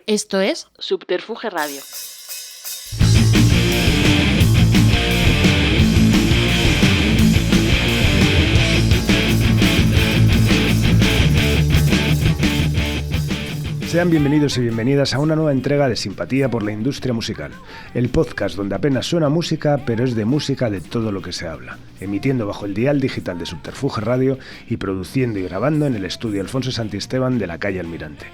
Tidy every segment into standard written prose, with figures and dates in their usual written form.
Esto es Subterfuge Radio. Sean bienvenidos y bienvenidas a una nueva entrega de Simpatía por la Industria Musical, el podcast donde apenas suena música, pero es de música de todo lo que se habla, emitiendo bajo el dial digital de Subterfuge Radio y produciendo y grabando en el estudio Alfonso Santisteban de la calle Almirante.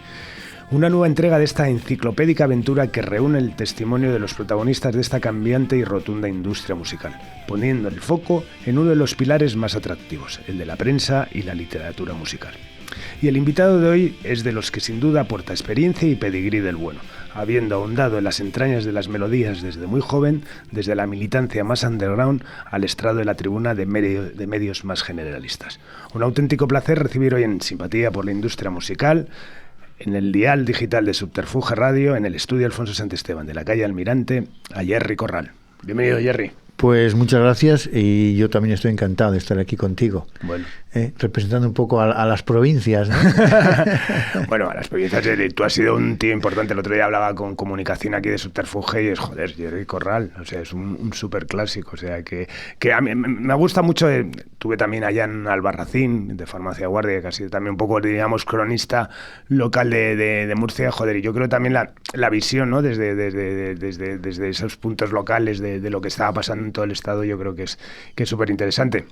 Una nueva entrega de esta enciclopédica aventura que reúne el testimonio de los protagonistas de esta cambiante y rotunda industria musical, poniendo el foco en uno de los pilares más atractivos, el de la prensa y la literatura musical. Y el invitado de hoy es de los que sin duda aporta experiencia y pedigrí del bueno, habiendo ahondado en las entrañas de las melodías desde muy joven, desde la militancia más underground al estrado de la tribuna de medios más generalistas. Un auténtico placer recibir hoy en Simpatía por la Industria Musical, en el dial digital de Subterfuge Radio, en el estudio Alfonso Santisteban de la calle Almirante, a Jerry Corral. Bienvenido, Jerry. Pues muchas gracias y yo también estoy encantado de estar aquí contigo. Bueno. Representando un poco a las provincias, ¿no? Bueno, a las provincias, tú has sido un tío importante. El otro día hablaba con comunicación aquí de Subterfuge y es, joder, Jerry Corral, o sea, es un súper clásico, o sea, que a mí me gusta mucho. Tuve también allá en Albarracín, de Farmacia Guardia, que ha sido también un poco, digamos, cronista local de Murcia, joder, y yo creo también la visión, ¿no? Desde esos puntos locales de lo que estaba pasando en todo el estado, yo creo que es súper interesante.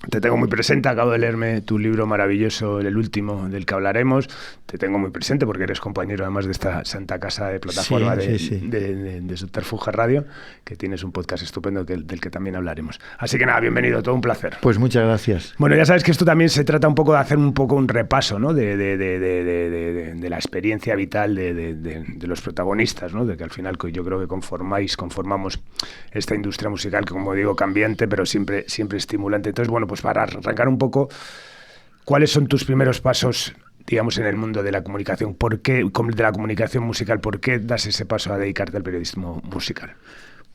Te tengo muy presente, acabo de leerme tu libro maravilloso, el último del que hablaremos. Te tengo muy presente porque eres compañero además de esta santa casa de plataforma de Subterfuge Radio, que tienes un podcast estupendo del que también hablaremos. Así que nada, bienvenido, todo un placer. Pues muchas gracias. Bueno, ya sabes que esto también se trata un poco de hacer un repaso, ¿no? de la experiencia vital de los protagonistas, ¿no? De que al final yo creo que conformamos esta industria musical que, como digo, cambiante, pero siempre estimulante. Entonces, bueno, pues para arrancar un poco, ¿cuáles son tus primeros pasos, digamos, en el mundo de la comunicación? De la comunicación musical, ¿por qué das ese paso a dedicarte al periodismo musical?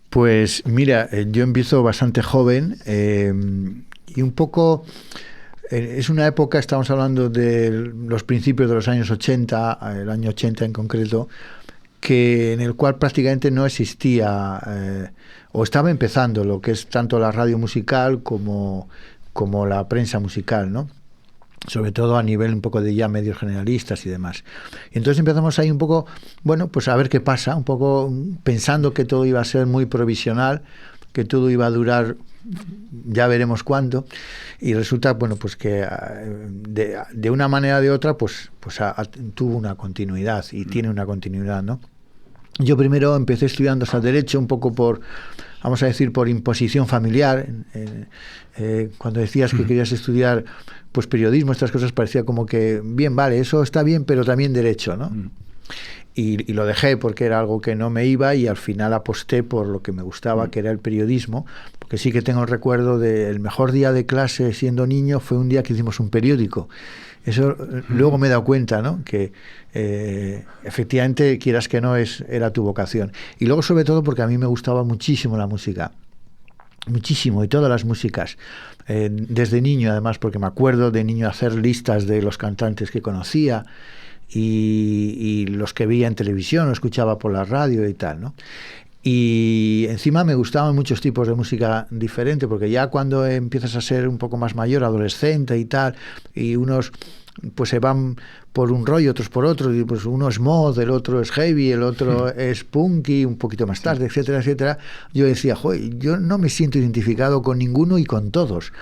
Pues mira, yo empiezo bastante joven y un poco... Es una época, estamos hablando de los principios de los años 80, el año 80 en concreto, en el cual prácticamente no existía o estaba empezando lo que es tanto la radio musical como la prensa musical, ¿no? Sobre todo a nivel un poco de ya medios generalistas y demás. Y entonces empezamos ahí un poco, bueno, pues a ver qué pasa, un poco pensando que todo iba a ser muy provisional, que todo iba a durar ya veremos cuándo, y resulta, bueno, pues que de una manera o de otra, pues tuvo una continuidad y tiene una continuidad, ¿no? Yo primero empecé estudiando Derecho un poco vamos a decir, por imposición familiar. Cuando decías que querías estudiar pues periodismo, estas cosas, parecía como que, bien, vale, eso está bien, pero también Derecho, ¿no? Y lo dejé porque era algo que no me iba y al final aposté por lo que me gustaba, que era el periodismo, porque sí que tengo el recuerdo del mejor día de clase siendo niño fue un día que hicimos un periódico. Eso luego me he dado cuenta, ¿no? Que efectivamente, quieras que no, era tu vocación. Y luego, sobre todo, porque a mí me gustaba muchísimo la música. Muchísimo, y todas las músicas. Desde niño, además, porque me acuerdo de niño hacer listas de los cantantes que conocía y los que veía en televisión o escuchaba por la radio y tal, ¿no? Y encima me gustaban muchos tipos de música diferente, porque ya cuando empiezas a ser un poco más mayor, adolescente y tal, y unos pues se van por un rollo, otros por otro, y pues uno es mod, el otro es heavy, el otro es punky, un poquito más tarde, etcétera, etcétera. Yo decía, joder, yo no me siento identificado con ninguno y con todos.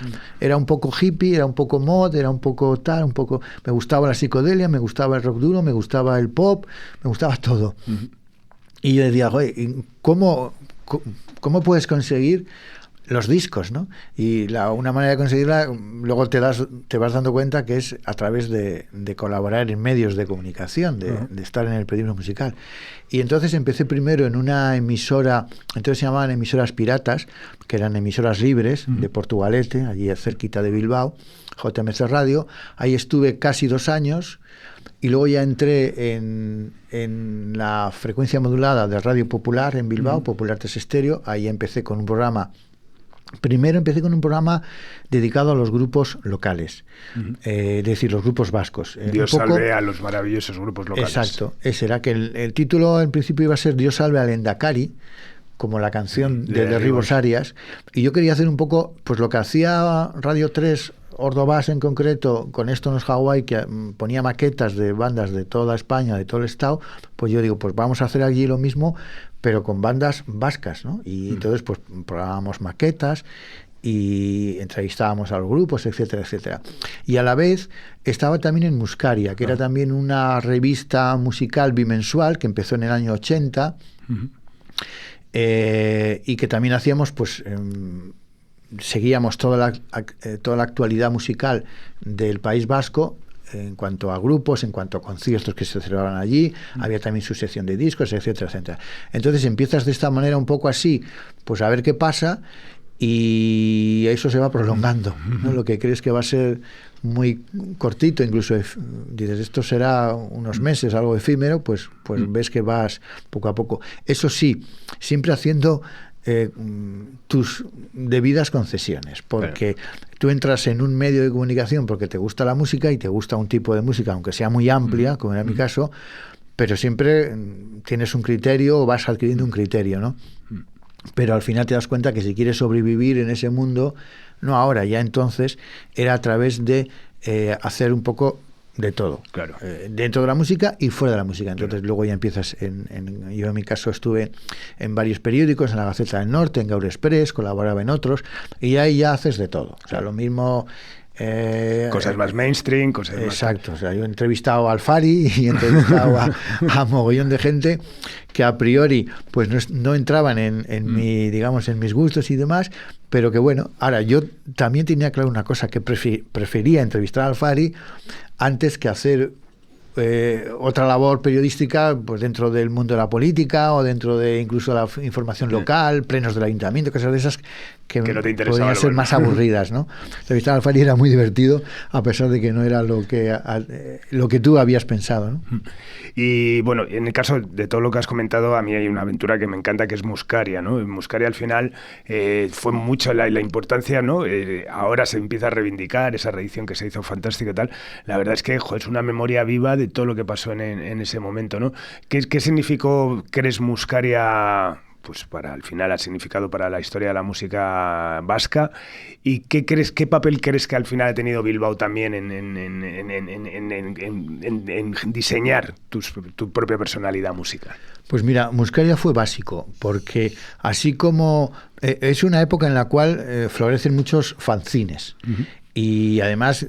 Era un poco hippie, era un poco mod, era un poco tal, un poco... Me gustaba la psicodelia, me gustaba el rock duro, me gustaba el pop, me gustaba todo. Y yo decía, joder, ¿cómo puedes conseguir los discos, ¿no? Y una manera de conseguirla, luego te vas dando cuenta que es a través de colaborar en medios de comunicación, de estar en el periodismo musical. Y entonces empecé primero en una emisora, entonces se llamaban emisoras piratas, que eran emisoras libres, de Portugalete, allí cerquita de Bilbao, JMC Radio. Ahí estuve casi 2 años. Y luego ya entré en la frecuencia modulada de Radio Popular en Bilbao, Popular 3 Estéreo. Ahí empecé con un programa Primero empecé con un programa dedicado a los grupos locales, es decir, los grupos vascos. Dios salve a los maravillosos grupos locales. Exacto, ese era que el título en principio iba a ser Dios salve al Endacari, como la canción de Derribos Arias, y yo quería hacer un poco pues lo que hacía Radio 3 Ordovás en concreto con Esto no es Hawái, que ponía maquetas de bandas de toda España, de todo el estado. Pues yo digo, pues vamos a hacer allí lo mismo, pero con bandas vascas, ¿no? Y entonces pues programábamos maquetas y entrevistábamos a los grupos, etcétera, etcétera. Y a la vez estaba también en Muscaria, que era también una revista musical bimensual que empezó en el año 80, y que también hacíamos pues seguíamos toda la actualidad musical del País Vasco en cuanto a grupos, en cuanto a conciertos que se celebraban allí. Había también su sección de discos, etcétera, etcétera. Entonces empiezas de esta manera un poco así, pues a ver qué pasa, y eso se va prolongando, ¿no? Lo que crees que va a ser muy cortito, incluso dices, esto será unos meses, algo efímero, pues ves que vas poco a poco. Eso sí, siempre haciendo tus debidas concesiones, porque tú entras en un medio de comunicación porque te gusta la música y te gusta un tipo de música, aunque sea muy amplia, como era mi caso, pero siempre tienes un criterio o vas adquiriendo un criterio, ¿no? Pero al final te das cuenta que si quieres sobrevivir en ese mundo, no ahora, ya entonces, era a través de hacer un poco de todo, claro, dentro de la música y fuera de la música. Entonces luego ya empiezas yo en mi caso estuve en varios periódicos, en la Gaceta del Norte, en Gaur Express, colaboraba en otros, y ahí ya haces de todo. O sea, lo mismo... cosas más mainstream, cosas más... Exacto, o sea, yo he entrevistado a Alfari y he entrevistado a mogollón de gente que a priori pues no entraban en mi, digamos, en mis gustos y demás, pero que bueno, ahora yo también tenía claro una cosa, que prefería entrevistar a Alfari antes que hacer otra labor periodística pues dentro del mundo de la política o dentro de incluso la información local, plenos del ayuntamiento, cosas de esas que no te podían ser más aburridas, ¿no? Entrevistar a Alfari era muy divertido, a pesar de que no era lo que tú habías pensado, ¿no? Y bueno, en el caso de todo lo que has comentado, a mí hay una aventura que me encanta, que es Muscaria, ¿no? Muscaria al final fue mucho la importancia, ¿no? Ahora se empieza a reivindicar esa reedición que se hizo fantástica y tal. La verdad es que es una memoria viva de todo lo que pasó en ese momento, ¿no? ¿Qué significó, crees, Muscaria? Pues al final ha significado para la historia de la música vasca. ¿Y qué papel crees que al final ha tenido Bilbao también en diseñar tu propia personalidad musical? Pues mira, Muscaria fue básico, porque así como es una época en la cual florecen muchos fanzines. Y además,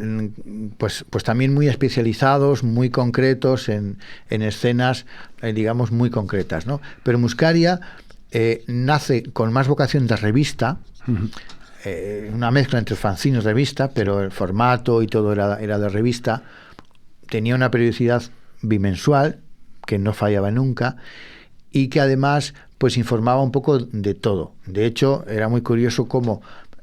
pues también muy especializados, muy concretos en escenas, digamos, muy concretas, ¿no? Pero Muscaria nace con más vocación de revista, una mezcla entre fanzines y revista, pero el formato y todo era de revista. Tenía una periodicidad bimensual, que no fallaba nunca, y que además pues informaba un poco de todo. De hecho, era muy curioso cómo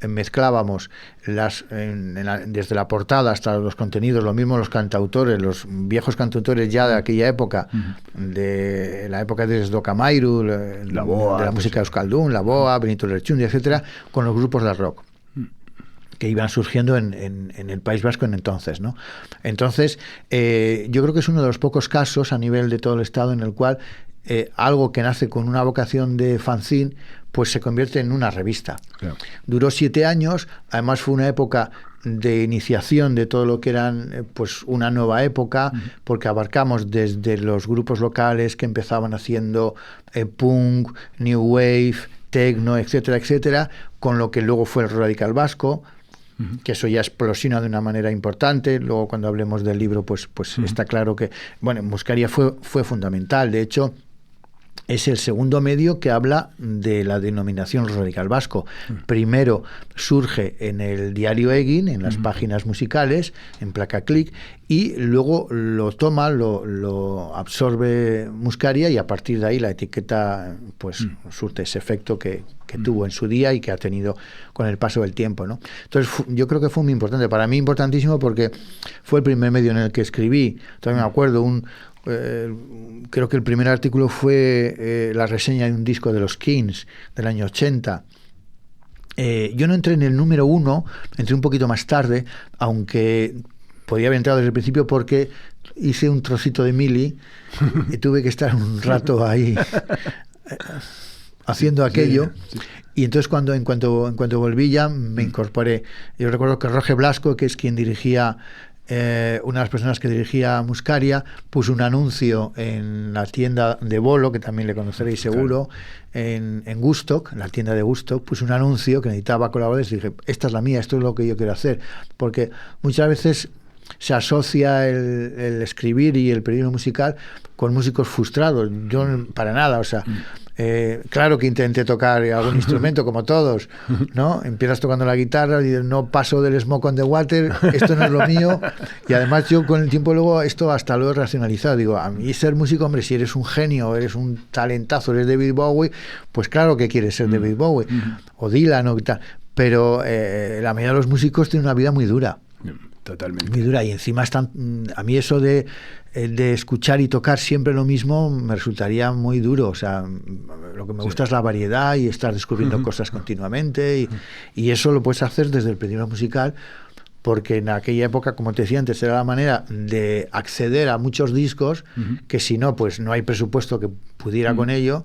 mezclábamos desde la portada hasta los contenidos, lo mismo los cantautores, los viejos cantautores ya de aquella época, de la época de Sdocamairu, la Boa, de la música euskaldun, la Boa, Benito Lerchundi, etcétera, con los grupos de rock que iban surgiendo en el País Vasco en entonces, ¿no? Entonces, yo creo que es uno de los pocos casos a nivel de todo el Estado en el cual algo que nace con una vocación de fanzine pues se convierte en una revista. Claro. Duró 7 años, además fue una época de iniciación de todo lo que eran pues una nueva época, porque abarcamos desde los grupos locales que empezaban haciendo punk, new wave, techno, etcétera, etcétera, con lo que luego fue el radical vasco, que eso ya explosiona de una manera importante. Luego cuando hablemos del libro pues está claro que bueno, Muscaria fue fundamental. De hecho, es el segundo medio que habla de la denominación radical vasco. Primero surge en el diario Egin, en las páginas musicales, en Placa Click, y luego lo toma, lo absorbe Muscaria, y a partir de ahí la etiqueta pues surte ese efecto que tuvo en su día y que ha tenido con el paso del tiempo, ¿no? Entonces yo creo que fue muy importante, para mí importantísimo, porque fue el primer medio en el que escribí. Todavía me acuerdo, creo que el primer artículo fue la reseña de un disco de los Kings del año 80, Yo no entré en el número 1, entré un poquito más tarde, aunque podía haber entrado desde el principio porque hice un trocito de mili y tuve que estar un rato ahí haciendo aquello. Sí. Y entonces en cuanto volví ya me incorporé. Yo recuerdo que Roge Blasco, que es quien dirigía, una de las personas que dirigía Muscaria, puso un anuncio en la tienda de Bolo, que también le conoceréis seguro, claro. en Woodstock, en la tienda de Woodstock, puso un anuncio que necesitaba colaboradores y dije, esta es la mía, esto es lo que yo quiero hacer. Porque muchas veces se asocia el escribir y el periodismo musical con músicos frustrados. Yo para nada, o sea, claro que intenté tocar algún instrumento como todos, ¿no? Empiezas tocando la guitarra y dices, no paso del Smoke on the Water, esto no es lo mío. Y además yo con el tiempo luego esto hasta lo he racionalizado. Digo, a mí ser músico, hombre, si eres un genio, eres un talentazo, eres David Bowie, pues claro que quieres ser David Bowie o Dylan o tal. Pero la mayoría de los músicos tienen una vida muy dura. Totalmente. Muy dura, y encima a mí eso de escuchar y tocar siempre lo mismo me resultaría muy duro. O sea, lo que me gusta es la variedad y estar descubriendo cosas continuamente, y eso lo puedes hacer desde el periodismo musical, porque en aquella época, como te decía antes, era la manera de acceder a muchos discos que si no, pues no hay presupuesto que pudiera con ello.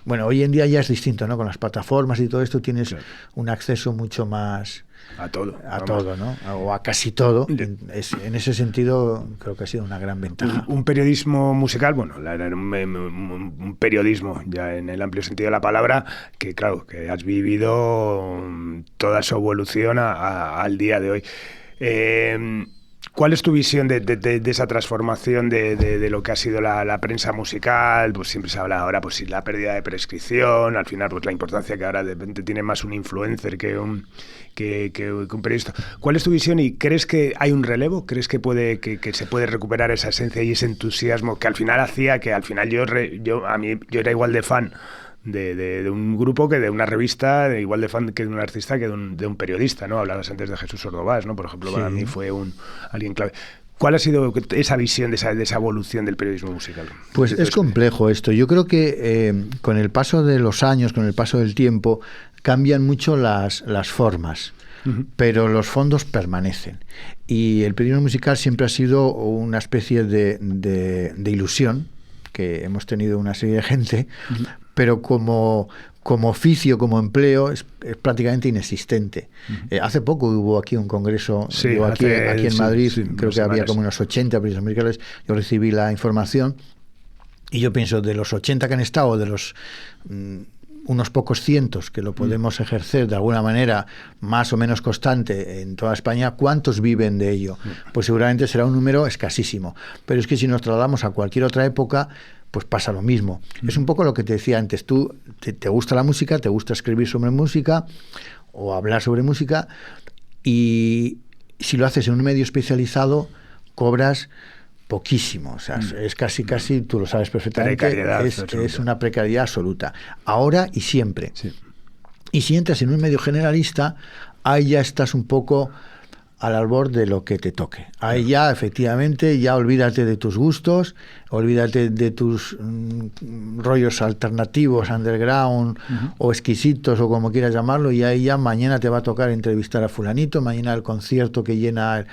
Bueno, hoy en día ya es distinto, ¿no? Con las plataformas y todo esto tienes un acceso mucho más a todo, ¿no? O a casi todo. En ese sentido creo que ha sido una gran ventaja. Un periodismo musical, bueno, un periodismo ya en el amplio sentido de la palabra, que claro, que has vivido toda su evolución al día de hoy. ¿Cuál es tu visión de esa transformación de lo que ha sido la prensa musical? Pues siempre se habla ahora, pues la pérdida de prescripción, al final pues la importancia que ahora de repente tiene más un influencer que un periodista. ¿Cuál es tu visión y crees que hay un relevo? ¿Crees que se puede recuperar esa esencia y ese entusiasmo que al final hacía que al final yo era igual de fan de un grupo que de una revista, igual de fan que de un artista que de un periodista, ¿no? Hablabas antes de Jesús Ordovás, ¿no? Por ejemplo, para mí fue alguien clave. ¿Cuál ha sido esa visión de esa evolución del periodismo musical? Pues es complejo esto. Yo creo que con el paso de los años, con el paso del tiempo, cambian mucho las formas, pero los fondos permanecen. Y el periodismo musical siempre ha sido una especie de ilusión, que hemos tenido una serie de gente, pero como oficio, como empleo, es prácticamente inexistente. Hace poco hubo aquí un congreso, aquí en Madrid, creo que había como unos 80 periodistas musicales. Yo recibí la información y yo pienso, de los 80 que han estado, de los unos pocos cientos que lo podemos ejercer de alguna manera más o menos constante en toda España, ¿cuántos viven de ello? Pues seguramente será un número escasísimo. Pero es que si nos trasladamos a cualquier otra época, pues pasa lo mismo. Es un poco lo que te decía antes. Tú te gusta la música, te gusta escribir sobre música o hablar sobre música, y si lo haces en un medio especializado, cobras poquísimo. O sea, es casi, tú lo sabes perfectamente, es una precariedad absoluta. Ahora y siempre. Sí. Y si entras en un medio generalista, ahí ya estás un poco al albor de lo que te toque. Ahí ya, efectivamente, ya olvídate de tus gustos, olvídate de tus rollos alternativos, underground, o exquisitos, o como quieras llamarlo, y ahí ya mañana te va a tocar entrevistar a fulanito, mañana el concierto que llena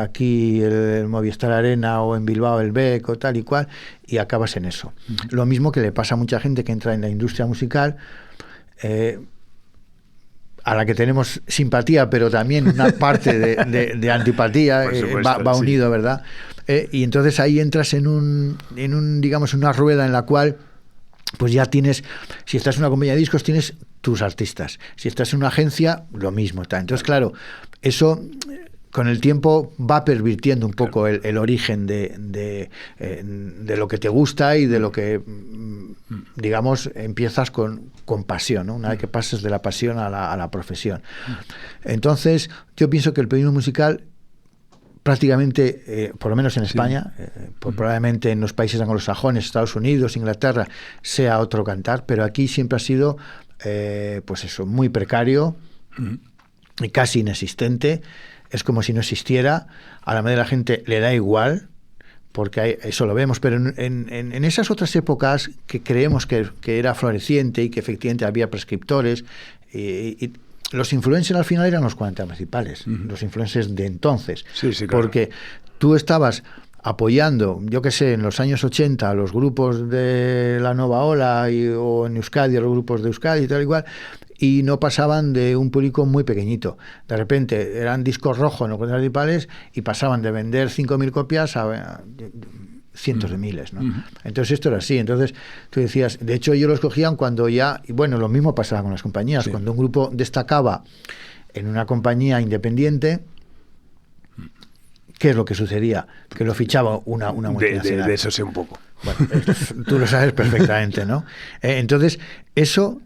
aquí el Movistar Arena, o en Bilbao el Bec, o tal y cual, y acabas en eso. Lo mismo que le pasa a mucha gente que entra en la industria musical, a la que tenemos simpatía, pero también una parte de antipatía, va unido, ¿verdad? Y entonces ahí entras en digamos, una rueda en la cual pues ya tienes, si estás en una compañía de discos, tienes tus artistas. Si estás en una agencia, lo mismo está. Entonces, claro, eso con el tiempo va pervirtiendo un poco el origen de lo que te gusta y de lo que, digamos, empiezas con pasión, ¿no? Una vez que pases de la pasión a la profesión. Entonces, yo pienso que el periodismo musical prácticamente, por lo menos en España, probablemente en los países anglosajones, Estados Unidos, Inglaterra, sea otro cantar, pero aquí siempre ha sido, pues eso, muy precario y casi inexistente. Es como si no existiera. A la mayoría de la gente le da igual, porque eso lo vemos, pero en esas otras épocas que creemos que era floreciente y que efectivamente había prescriptores, y los influencers al final eran los 40 principales, los influencers de entonces. Sí, claro. Porque tú estabas apoyando, yo qué sé, en los años 80 a los grupos de la Nova Ola o en Euskadi, a los grupos de Euskadi y tal igual, y no pasaban de un público muy pequeñito. De repente eran discos rojos en los 40 principales y pasaban de vender 5.000 copias a cientos de miles, ¿no? Entonces esto era así. Entonces tú decías, de hecho ellos los cogían cuando ya, y bueno, lo mismo pasaba con las compañías, cuando un grupo destacaba en una compañía independiente, ¿qué es lo que sucedía? Que lo fichaba una multinacional. De eso sé un poco. Bueno, tú lo sabes perfectamente, ¿no? Entonces, eso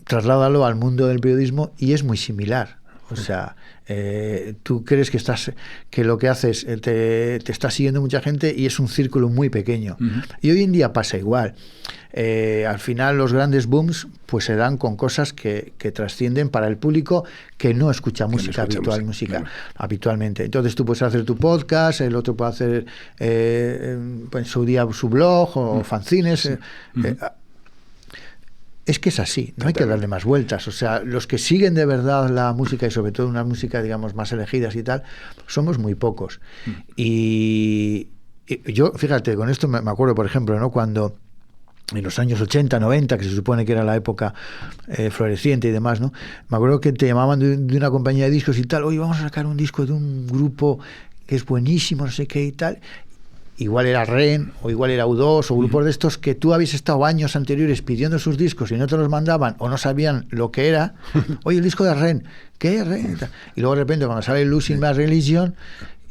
trasládalo al mundo del periodismo y es muy similar. O sea, tú crees que lo que haces te está siguiendo mucha gente y es un círculo muy pequeño. Y hoy en día pasa igual. Al final los grandes booms pues se dan con cosas que trascienden para el público que no escucha música habitualmente. Entonces tú puedes hacer tu podcast, el otro puede hacer en su día su blog o fanzines. Es que es así, no hay que darle más vueltas. O sea, los que siguen de verdad la música y sobre todo una música, digamos, más elegidas y tal, somos muy pocos. Y yo, fíjate, con esto me acuerdo, por ejemplo, ¿no? Cuando en los años 80, 90, que se supone que era la época floreciente y demás, ¿no? Me acuerdo que te llamaban de una compañía de discos y tal, oye, vamos a sacar un disco de un grupo que es buenísimo, no sé qué y tal. Igual era REN o igual era U2 o grupos de estos que tú habías estado años anteriores pidiendo sus discos y no te los mandaban o no sabían lo que era. Oye, el disco de REN, ¿qué es REN? Y luego de repente cuando sale Losing My Religion,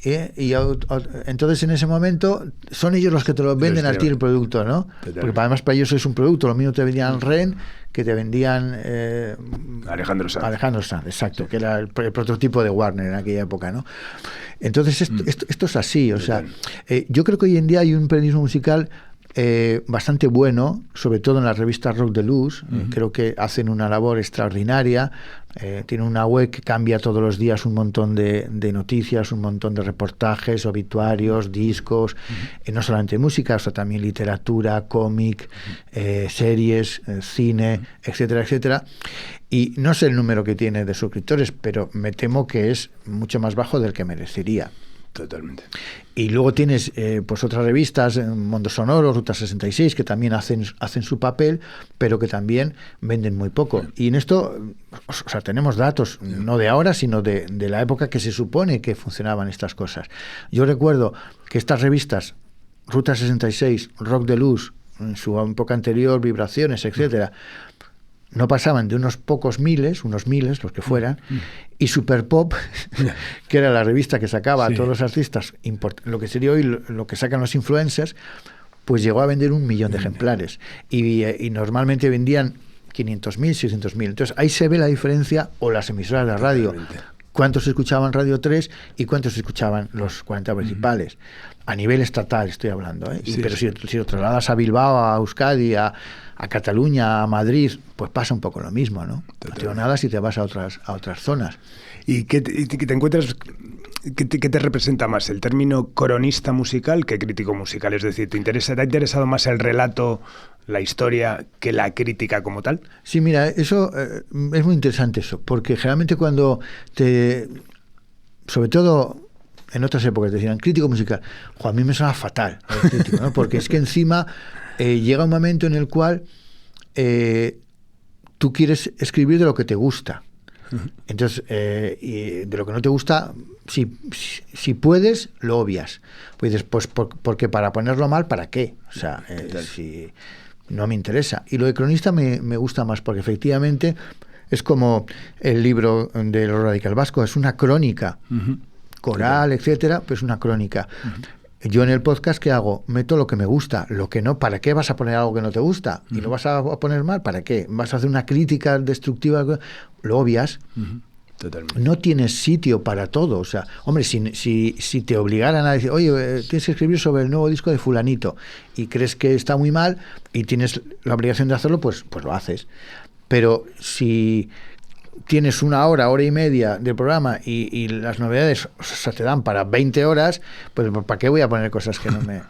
entonces en ese momento son ellos los que te lo venden a ti el producto, ¿no? Porque además para ellos es un producto. Lo mismo te vendían REN que te vendían Alejandro Sanz, exacto, que era el prototipo de Warner en aquella época, ¿no? Entonces esto es así, o sea, yo creo que hoy en día hay un periodismo musical bastante bueno, sobre todo en las revistas Rock de Luz. Creo que hacen una labor extraordinaria. Tienen una web que cambia todos los días un montón de noticias, un montón de reportajes, obituarios, discos, no solamente música, o sea, también literatura, cómic, series, cine, etcétera, etcétera. Y no sé el número que tiene de suscriptores, pero me temo que es mucho más bajo del que merecería. Totalmente. Y luego tienes pues otras revistas, Mundo Sonoro, Ruta 66, que también hacen su papel, pero que también venden muy poco. Y en esto, o sea, tenemos datos, no de ahora, sino de la época que se supone que funcionaban estas cosas. Yo recuerdo que estas revistas, Ruta 66, Rock de Luz, en su época anterior, Vibraciones, etcétera, no pasaban de unos miles, los que fueran, y Super Pop, que era la revista que sacaba a todos los artistas, lo que sería hoy lo que sacan los influencers, pues llegó a vender 1 millón de ejemplares. Y normalmente vendían 500.000, 600.000. Entonces ahí se ve la diferencia, o las emisoras de radio. Cuántos escuchaban Radio 3 y cuántos escuchaban los 40 principales. A nivel estatal estoy hablando, ¿eh? Pero si lo trasladas a Bilbao, a Euskadi, a Cataluña, a Madrid, pues pasa un poco lo mismo, ¿no? No te digo nada si te vas a otras zonas. ¿Y qué te encuentras? ¿Qué te representa más, el término cronista musical que crítico musical? Es decir, ¿te ha interesado más el relato, la historia, que la crítica como tal? Sí, mira, eso es muy interesante eso, porque generalmente cuando sobre todo en otras épocas decían crítico musical, a mí me suena fatal el crítico, ¿no? Porque es que encima llega un momento en el cual tú quieres escribir de lo que te gusta. Entonces, y de lo que no te gusta, si puedes, lo obvias. Pues dices, pues porque para ponerlo mal, ¿para qué? O sea, si no me interesa. Y lo de cronista me gusta más, porque efectivamente es como el libro de los Radical Vasco, es una crónica coral, etcétera, pues una crónica. Yo en el podcast, ¿qué hago? Meto lo que me gusta, lo que no. ¿Para qué vas a poner algo que no te gusta? ¿Y lo vas a poner mal? ¿Para qué? ¿Vas a hacer una crítica destructiva? Lo obvias. Totalmente. No tienes sitio para todo. O sea, hombre, si te obligaran a decir, oye, tienes que escribir sobre el nuevo disco de fulanito y crees que está muy mal y tienes la obligación de hacerlo, pues lo haces. Pero si tienes 1 hora, hora y media de programa y las novedades, o sea, te dan para 20 horas, pues ¿para qué voy a poner cosas que no me...?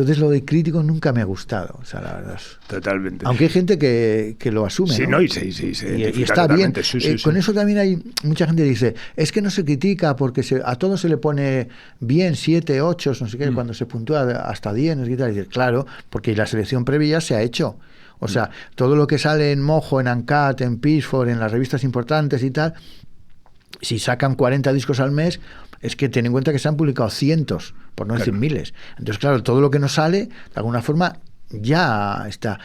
Entonces lo de crítico nunca me ha gustado, o sea, la verdad. Totalmente. Aunque hay gente que lo asume, sí, ¿no? ¿no? Y está bien. Sí, con eso también hay mucha gente que dice, es que no se critica porque a todo se le pone bien 7, 8, no sé qué, cuando se puntúa hasta 10, no sé qué tal. Y dice, claro, porque la selección previa ya se ha hecho. O sea, todo lo que sale en Mojo, en Uncut, en Pitchfork, en las revistas importantes y tal, si sacan 40 discos al mes, es que ten en cuenta que se han publicado cientos, por no decir miles. Entonces, claro, todo lo que nos sale, de alguna forma, ya está.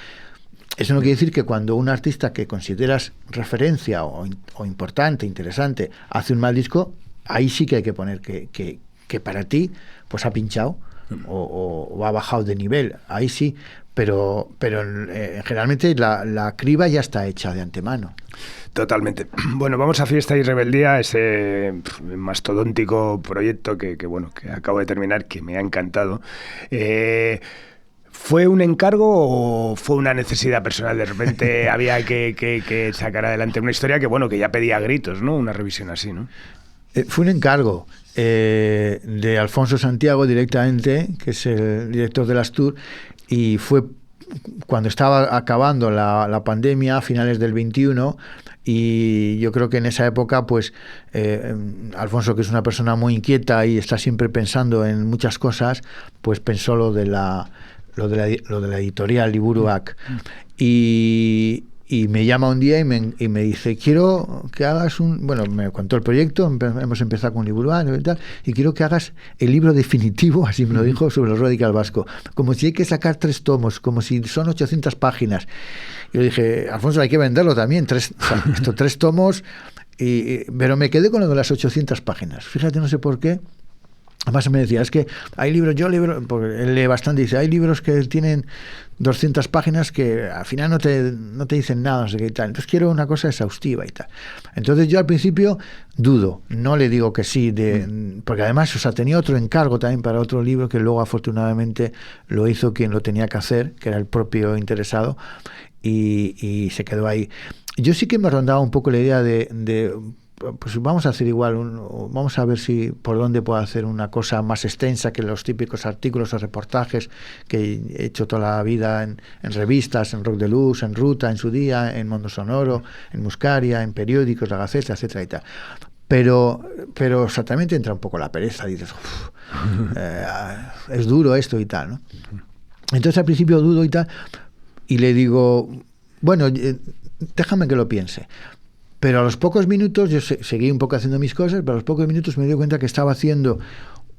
Eso no quiere decir que cuando un artista que consideras referencia o importante, interesante, hace un mal disco, ahí sí que hay que poner que para ti pues ha pinchado o ha bajado de nivel. Ahí sí, pero generalmente la criba ya está hecha de antemano. Totalmente. Bueno, vamos a Fiesta y Rebeldía, ese mastodóntico proyecto que acabo de terminar, que me ha encantado. ¿Fue un encargo o fue una necesidad personal? De repente había que sacar adelante una historia que ya pedía gritos, ¿no? Una revisión así, ¿no? Fue un encargo de Alfonso Santiago directamente, que es el director de las Tours, y fue cuando estaba acabando la pandemia a finales del 21, y yo creo que en esa época pues Alfonso, que es una persona muy inquieta y está siempre pensando en muchas cosas, pues pensó lo de la editorial Liburuak, y me llama un día y me dice, quiero que hagas me contó el proyecto, hemos empezado con Liburuak y tal, y quiero que hagas el libro definitivo, así me lo dijo, sobre el radical vasco, como si hay que sacar 3 tomos, como si son 800 páginas. Y yo dije, Alfonso, hay que venderlo también, 3 tomos, pero me quedé con lo de las 800 páginas. Fíjate, no sé por qué. Además me decía, es que hay libros, porque él lee bastante, dice, hay libros que tienen 200 páginas que al final no te dicen nada, no sé qué y tal. Entonces quiero una cosa exhaustiva y tal. Entonces yo al principio dudo, no le digo que sí, porque además tenía otro encargo también para otro libro que luego afortunadamente lo hizo quien lo tenía que hacer, que era el propio interesado, y se quedó ahí. Yo sí que me rondaba un poco la idea de pues vamos a hacer igual, vamos a ver si por dónde puedo hacer una cosa más extensa que los típicos artículos o reportajes que he hecho toda la vida en revistas, en Rock de Luz, en Ruta en su día, en Mundo Sonoro, en Muscaria, en periódicos, La Gaceta, etcétera y tal. Pero exactamente entra un poco la pereza, dices, es duro esto y tal, ¿no? Entonces al principio dudo y tal, y le digo, bueno, déjame que lo piense. Pero a los pocos minutos, yo seguí un poco haciendo mis cosas, pero a los pocos minutos me di cuenta que estaba haciendo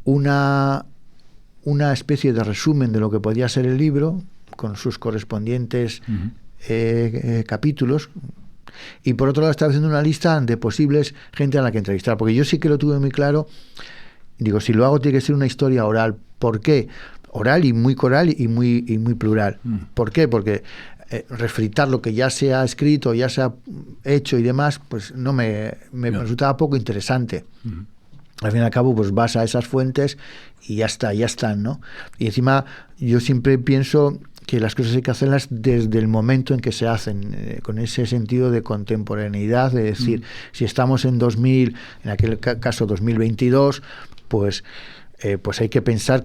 una especie de resumen de lo que podía ser el libro, con sus correspondientes capítulos, y por otro lado estaba haciendo una lista de posibles gente a la que entrevistar, porque yo sí que lo tuve muy claro. Digo, si lo hago tiene que ser una historia oral. ¿Por qué? Oral y muy coral y muy plural. ¿Por qué? Porque refritar lo que ya se ha escrito, ya se ha hecho y demás, pues no me resultaba poco interesante. Al fin y al cabo, pues vas a esas fuentes y ya están, ¿no? Y encima yo siempre pienso que las cosas hay que hacerlas desde el momento en que se hacen, con ese sentido de contemporaneidad, de decir, si estamos en 2000, en aquel caso 2022, pues hay que pensar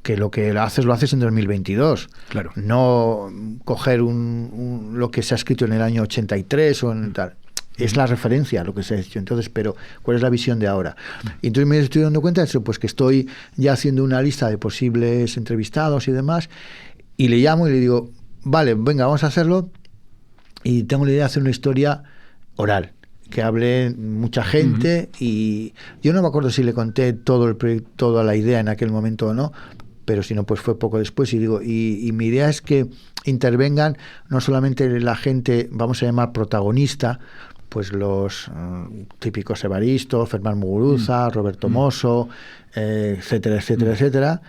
que lo que haces lo haces en 2022. Claro. No coger lo que se ha escrito en el año 83 o en tal. Es la referencia a lo que se ha hecho. Entonces, pero ¿cuál es la visión de ahora? Y entonces me estoy dando cuenta de eso, pues que estoy ya haciendo una lista de posibles entrevistados y demás, y le llamo y le digo, vale, venga, vamos a hacerlo, y tengo la idea de hacer una historia oral, que hable mucha gente, y yo no me acuerdo si le conté todo el proyecto, toda la idea en aquel momento o no, pero si no, pues fue poco después, y digo, y mi idea es que intervengan no solamente la gente, vamos a llamar protagonista, pues los típicos Evaristo, Fermán Muguruza, Roberto Mosso, etcétera, etcétera,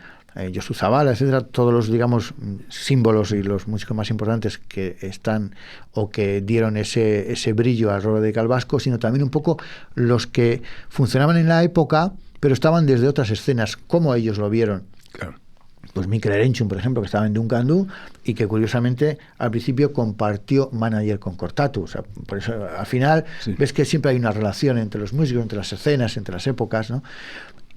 Josu Zabala, etcétera, todos los, digamos, símbolos y los músicos más importantes que están o que dieron ese brillo al rock radical vasco, sino también un poco los que funcionaban en la época, pero estaban desde otras escenas, como ellos lo vieron. Claro. Pues Mikel Erenchun, por ejemplo, que estaba en Duncan Du y que curiosamente al principio compartió manager con Cortatu. O sea, por eso al final ves que siempre hay una relación entre los músicos, entre las escenas, entre las épocas, ¿no?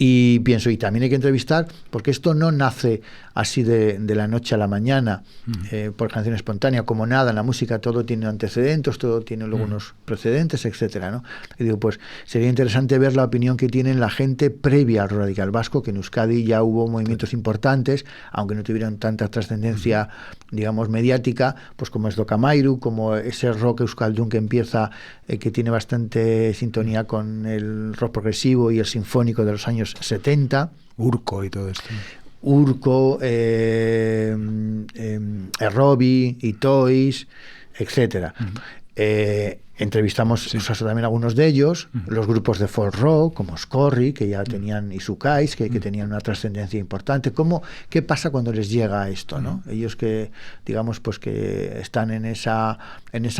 Y pienso, y también hay que entrevistar, porque esto no nace así de la noche a la mañana, por generación espontánea, como nada en la música, todo tiene antecedentes, todo tiene luego unos precedentes, etcétera, ¿no? Y digo, pues sería interesante ver la opinión que tienen la gente previa al radical vasco, que en Euskadi ya hubo movimientos importantes, aunque no tuvieron tanta trascendencia, digamos, mediática, pues como es Dokamairu, como ese rock euskaldun que empieza, que tiene bastante sintonía con el rock progresivo y el sinfónico de los años 70. Urco y todo esto. Urco, Robbie, Itois, etcétera. Entrevistamos también algunos de ellos, los grupos de folk rock, como Scorri, que ya tenían, y Sukais, que tenían una trascendencia importante. ¿Qué pasa cuando les llega esto, ¿no? Ellos que, digamos, pues que están en esa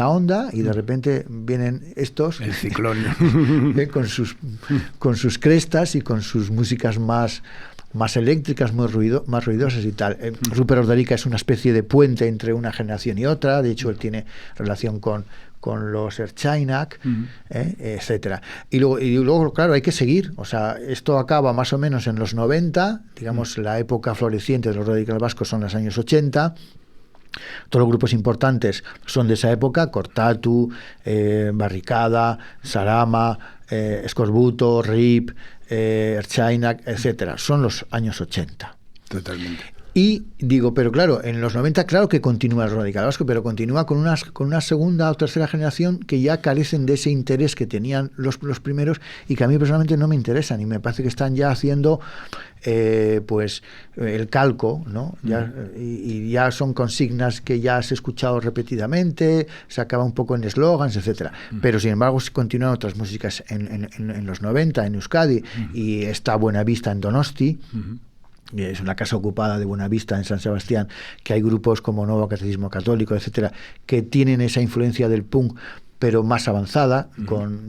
onda y de repente vienen estos... El ciclón. con sus crestas y con sus músicas más eléctricas, más ruidosas y tal. Rupert Orderica es una especie de puente entre una generación y otra. De hecho, él tiene relación con los Ertzainak, etcétera. Y luego, claro, hay que seguir. O sea, esto acaba más o menos en los 90, digamos, la época floreciente de los radicales vascos son los años 80. Todos los grupos importantes son de esa época: Kortatu, Barricada, Sarama, Eskorbuto, RIP, Ertzainak, etcétera. Son los años 80. Totalmente. Y digo, pero claro, en los 90 claro que continúa el radical vasco, pero continúa con una segunda o tercera generación que ya carecen de ese interés que tenían los primeros y que a mí personalmente no me interesan, y me parece que están ya haciendo pues el calco, ¿no? Y ya son consignas que ya has escuchado repetidamente, se acaba un poco en eslogans, etcétera. Pero sin embargo continúan otras músicas en los 90 en Euskadi, y está Buenavista en Donosti. Es una casa ocupada de Buenavista en San Sebastián, que hay grupos como Nuevo Catecismo Católico, etcétera, que tienen esa influencia del punk, pero más avanzada,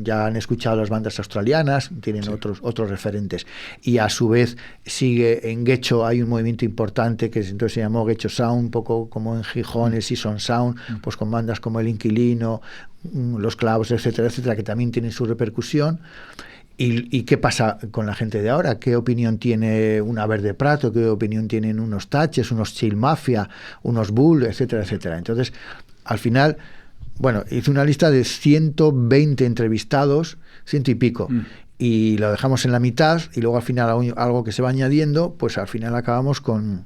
ya han escuchado las bandas australianas, tienen otros referentes. Y a su vez sigue en Guecho, hay un movimiento importante que entonces se llamó Guecho Sound, un poco como en Gijón el Season Sound, pues con bandas como El Inquilino, Los Clavos, etcétera, etcétera, que también tienen su repercusión. ¿Y qué pasa con la gente de ahora? ¿Qué opinión tiene una Verde Prato? ¿Qué opinión tienen unos Taches, unos Chill Mafia, unos Bull, etcétera, etcétera? Entonces, al final, bueno, hice una lista de 120 entrevistados, 100 y pico, y lo dejamos en la mitad, y luego al final algo que se va añadiendo, pues al final acabamos con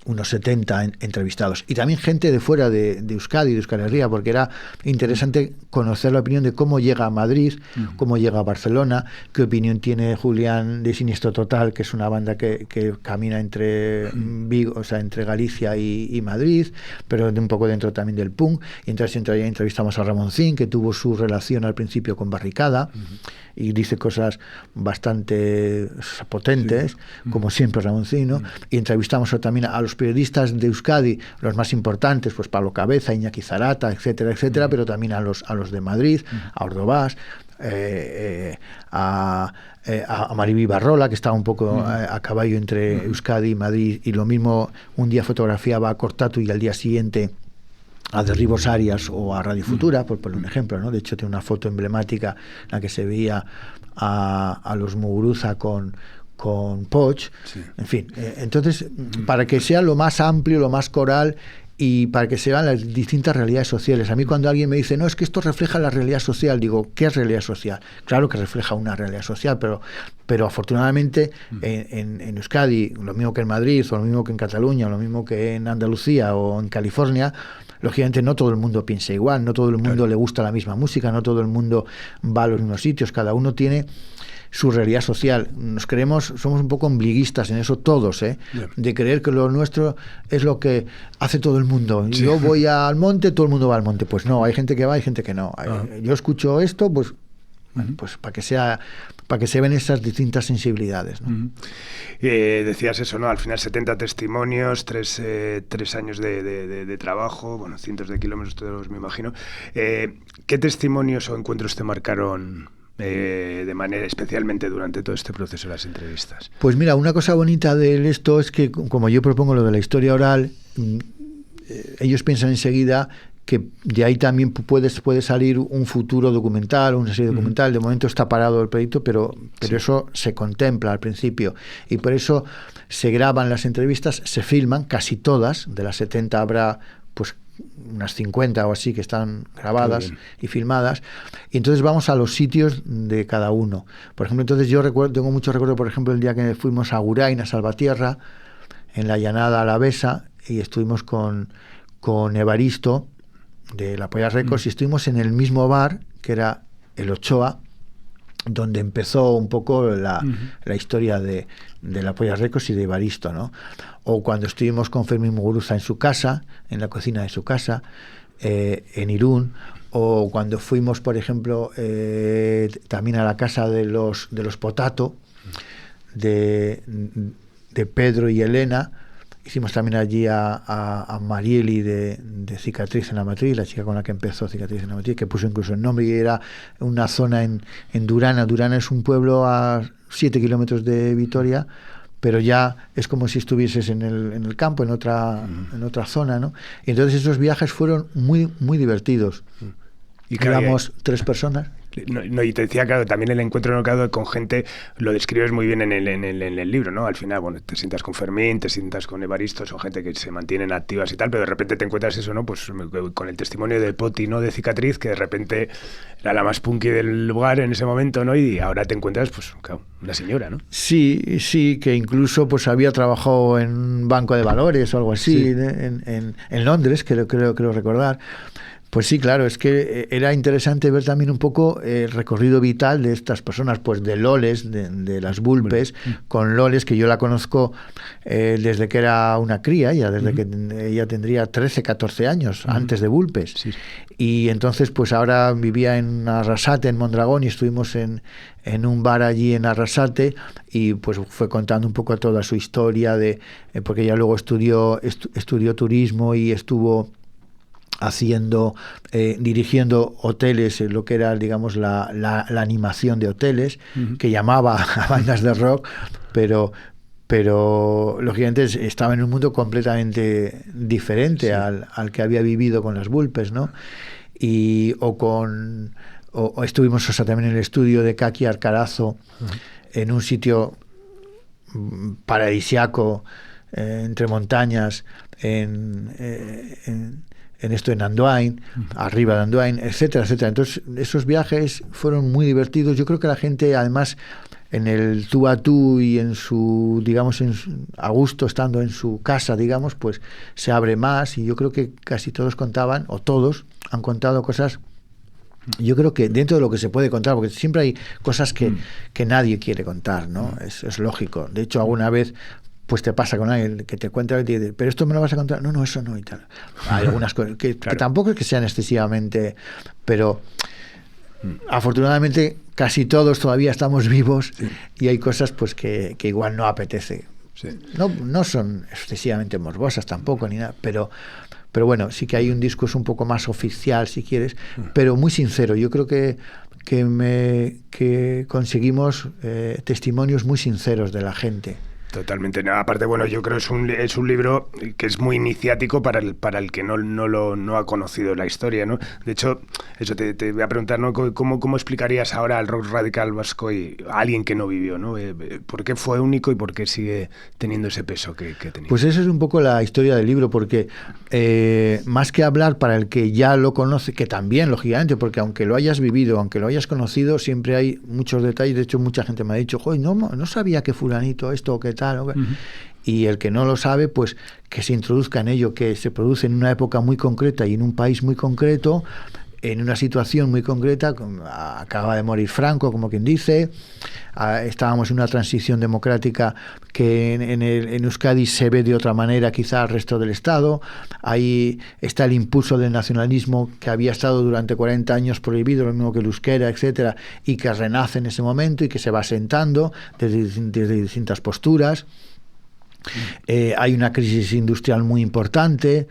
unos 70 entrevistados. Y también gente de fuera de Euskadi, de Euskal Herria, porque era interesante conocer la opinión de cómo llega a Madrid, cómo llega a Barcelona, qué opinión tiene Julián de Siniestro Total, que es una banda que camina entre Vigo, o sea, entre Galicia y Madrid, pero un poco dentro también del punk. Y entonces entrevistamos a Ramoncín, que tuvo su relación al principio con Barricada, y dice cosas bastante potentes, como siempre Ramoncín, ¿no? Y entrevistamos también a los periodistas de Euskadi, los más importantes, pues Pablo Cabeza, Iñaki Zarata, etcétera, etcétera, pero también a los de Madrid, a Ordovás, a Mariví Barrola, que estaba un poco a caballo entre Euskadi y Madrid, y lo mismo un día fotografiaba a Kortatu y al día siguiente a Derribos Arias o a Radio Futura, por poner un ejemplo, ¿no? De hecho tiene una foto emblemática en la que se veía a los Muguruza con Poch, en fin. Entonces, para que sea lo más amplio, lo más coral, y para que se vean las distintas realidades sociales. A mí cuando alguien me dice, no, es que esto refleja la realidad social, digo, ¿qué es realidad social? Claro que refleja una realidad social, pero afortunadamente en Euskadi, lo mismo que en Madrid, o lo mismo que en Cataluña, o lo mismo que en Andalucía o en California, lógicamente no todo el mundo piensa igual, no todo el mundo le gusta la misma música, no todo el mundo va a los mismos sitios, cada uno tiene su realidad social. Somos un poco ombliguistas en eso todos, de creer que lo nuestro es lo que hace todo el mundo. Yo voy al monte, todo el mundo va al monte. Pues no, hay gente que va, hay gente que no. Yo escucho esto, pues para que se ven esas distintas sensibilidades, ¿no? Decías eso, ¿no? Al final 70 testimonios, 3 años de trabajo, bueno, cientos de kilómetros todos, me imagino. ¿Qué testimonios o encuentros te marcaron de manera especialmente durante todo este proceso de las entrevistas? Pues mira, una cosa bonita de esto es que, como yo propongo lo de la historia oral, ellos piensan enseguida que de ahí también puede salir un futuro documental, una serie documental. De momento está parado el proyecto, pero eso se contempla al principio. Y por eso se graban las entrevistas, se filman, casi todas, de las 70 habrá pues unas 50 o así que están grabadas y filmadas, y entonces vamos a los sitios de cada uno. Por ejemplo, entonces yo tengo mucho recuerdo, por ejemplo, el día que fuimos a Agurain, a Salvatierra, en la llanada alavesa, y estuvimos con Evaristo de La Polla Records, y estuvimos en el mismo bar que era el Ochoa, donde empezó un poco la historia de La Polla Records y de Evaristo, ¿no? O cuando estuvimos con Fermín Muguruza en su casa, en la cocina de su casa, en Irún, o cuando fuimos, por ejemplo, también a la casa de los Potato, de Pedro y Elena. Hicimos también allí a Marieli de Cicatriz en la Matriz, la chica con la que empezó Cicatriz en la Matriz, que puso incluso el nombre, y era una zona en Durana. Durana es un pueblo a 7 kilómetros de Vitoria, pero ya es como si estuvieses en el campo, en otra zona, ¿no? Y entonces esos viajes fueron muy, muy divertidos. Y éramos 3 personas. No, y te decía, claro, también el encuentro, ¿no?, claro, con gente, lo describes muy bien en el libro, ¿no? Al final, bueno, te sientas con Fermín, te sientas con Evaristo, son gente que se mantienen activas y tal, pero de repente te encuentras eso, ¿no? Pues con el testimonio de Poti, ¿no?, de Cicatriz, que de repente era la más punky del lugar en ese momento, ¿no? Y ahora te encuentras, pues, claro, una señora, ¿no? Sí, que incluso pues había trabajado en un banco de valores o algo así, en Londres, creo recordar. Pues sí, claro, es que era interesante ver también un poco el recorrido vital de estas personas, pues de Loles, de las Vulpes, con Loles, que yo la conozco desde que era una cría, ya desde que ella tendría 13, 14 años, antes de Vulpes. Sí. Y entonces, pues ahora vivía en Arrasate, en Mondragón, y estuvimos en un bar allí en Arrasate, y pues fue contando un poco toda su historia, porque ella luego estudió turismo y estuvo dirigiendo hoteles, lo que era, digamos, la animación de hoteles, que llamaba a bandas de rock, pero lógicamente estaba en un mundo completamente diferente al que había vivido con las Vulpes, ¿no? O estuvimos, o sea, también en el estudio de Kaki Arcarazo, en un sitio paradisiaco, entre montañas, en Andoain, arriba de Andoain, etcétera, etcétera. Entonces, esos viajes fueron muy divertidos. Yo creo que la gente, además, en el tú a tú y a gusto estando en su casa, digamos, pues se abre más, y yo creo que casi todos contaban, o todos han contado cosas, yo creo que dentro de lo que se puede contar, porque siempre hay cosas que nadie quiere contar, ¿no? Es lógico. De hecho, alguna vez pues te pasa con alguien que te cuenta y te dice, pero esto me lo vas a contar, no, eso no, y tal. Hay algunas cosas que tampoco es que sean excesivamente, pero afortunadamente casi todos todavía estamos vivos, y hay cosas pues que igual no apetece. Sí. No son excesivamente morbosas tampoco, ni nada, pero bueno, sí que hay un discurso un poco más oficial, si quieres, pero muy sincero. Yo creo que conseguimos testimonios muy sinceros de la gente. Totalmente. No, aparte, bueno, yo creo que es un libro que es muy iniciático para el que no ha conocido la historia, ¿no? De hecho, eso te voy a preguntar, ¿no? ¿Cómo explicarías ahora al rock radical vasco y a alguien que no vivió, ¿no? ¿Por qué fue único y por qué sigue teniendo ese peso que tenía? Pues esa es un poco la historia del libro, porque más que hablar para el que ya lo conoce, que también, lógicamente, porque aunque lo hayas vivido, aunque lo hayas conocido, siempre hay muchos detalles. De hecho, mucha gente me ha dicho, joder, no sabía que fulanito esto o que tal. Y el que no lo sabe, pues que se introduzca en ello, que se produce en una época muy concreta y en un país muy concreto, en una situación muy concreta. Acaba de morir Franco, como quien dice, estábamos en una transición democrática que en Euskadi se ve de otra manera quizá al resto del Estado. Ahí está el impulso del nacionalismo que había estado durante 40 años prohibido, lo mismo que el euskera, etcétera, y que renace en ese momento y que se va asentando desde distintas posturas. Hay una crisis industrial muy importante.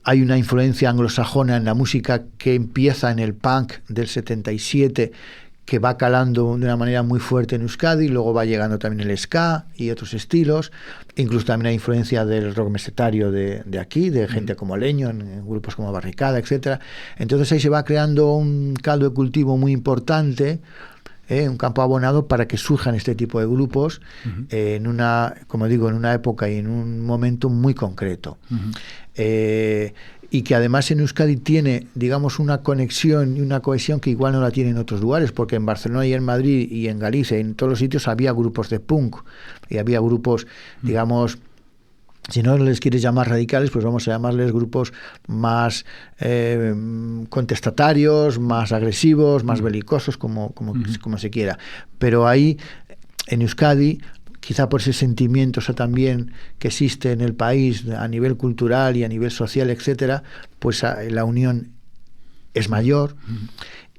Hay una influencia anglosajona en la música que empieza en el punk del 77, que va calando de una manera muy fuerte en Euskadi, luego va llegando también el ska y otros estilos, incluso también hay influencia del rock mesetario de aquí, de gente como Leño, en grupos como Barricada, etcétera. Entonces ahí se va creando un caldo de cultivo muy importante, un campo abonado para que surjan este tipo de grupos en una, como digo, en una época y en un momento muy concreto. Y que además en Euskadi tiene, digamos, una conexión y una cohesión que igual no la tiene en otros lugares, porque en Barcelona y en Madrid y en Galicia y en todos los sitios había grupos de punk y había grupos, digamos, si no les quieres llamar radicales, pues vamos a llamarles grupos más contestatarios, más agresivos, más belicosos, como se quiera. Pero ahí, en Euskadi, quizá por ese sentimiento también que existe en el país a nivel cultural y a nivel social, etcétera, pues la unión es mayor.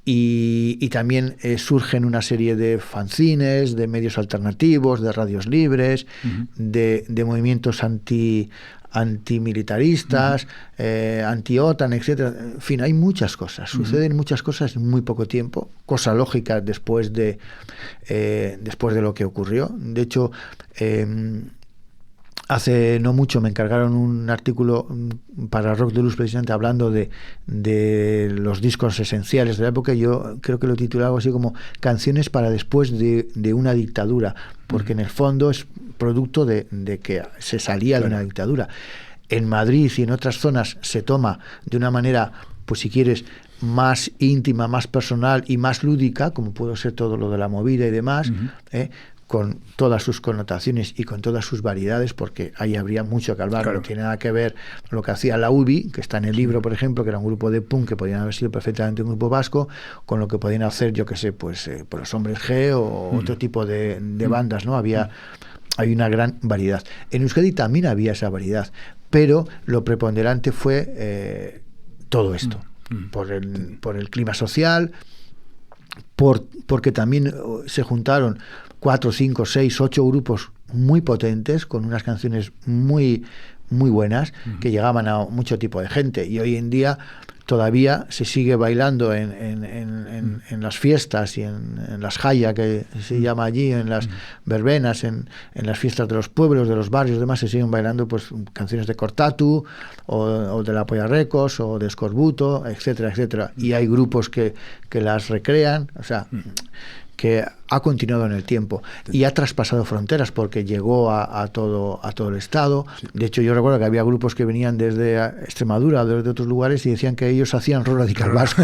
Y también surgen una serie de fanzines, de medios alternativos, de radios libres, de movimientos antimilitaristas, anti-OTAN, etcétera. En fin, hay muchas cosas. Suceden muchas cosas en muy poco tiempo, cosa lógica después de lo que ocurrió. De hecho, hace no mucho me encargaron un artículo para Rock de Luz precisamente hablando de los discos esenciales de la época. Yo creo que lo titulaba así como Canciones para después de una dictadura, porque en el fondo es producto de que se salía de una dictadura. En Madrid y en otras zonas se toma de una manera, pues si quieres, más íntima, más personal y más lúdica, como puede ser todo lo de la movida y demás, con todas sus connotaciones y con todas sus variedades, porque ahí habría mucho que hablar. No tiene nada que ver lo que hacía la UBI, que está en el libro, por ejemplo, que era un grupo de punk que podían haber sido perfectamente un grupo vasco, con lo que podían hacer, yo qué sé, pues los Hombres G o otro tipo de bandas, ¿no? Hay una gran variedad. En Euskadi también había esa variedad, pero lo preponderante fue todo esto, por el clima social, porque también se juntaron 4, 5, 6, 8 grupos muy potentes, con unas canciones muy, muy buenas, que llegaban a mucho tipo de gente. Y hoy en día todavía se sigue bailando en las fiestas y en las jaya, que se llama allí, en las verbenas, en las fiestas de los pueblos, de los barrios y demás, se siguen bailando pues canciones de Cortatu o de la Polla Records o de Escorbuto, etcétera, etcétera. Y hay grupos que las recrean, o sea, que ha continuado en el tiempo y ha traspasado fronteras, porque llegó a todo el estado. De hecho, yo recuerdo que había grupos que venían desde Extremadura o desde otros lugares y decían que ellos hacían rock radical vasco.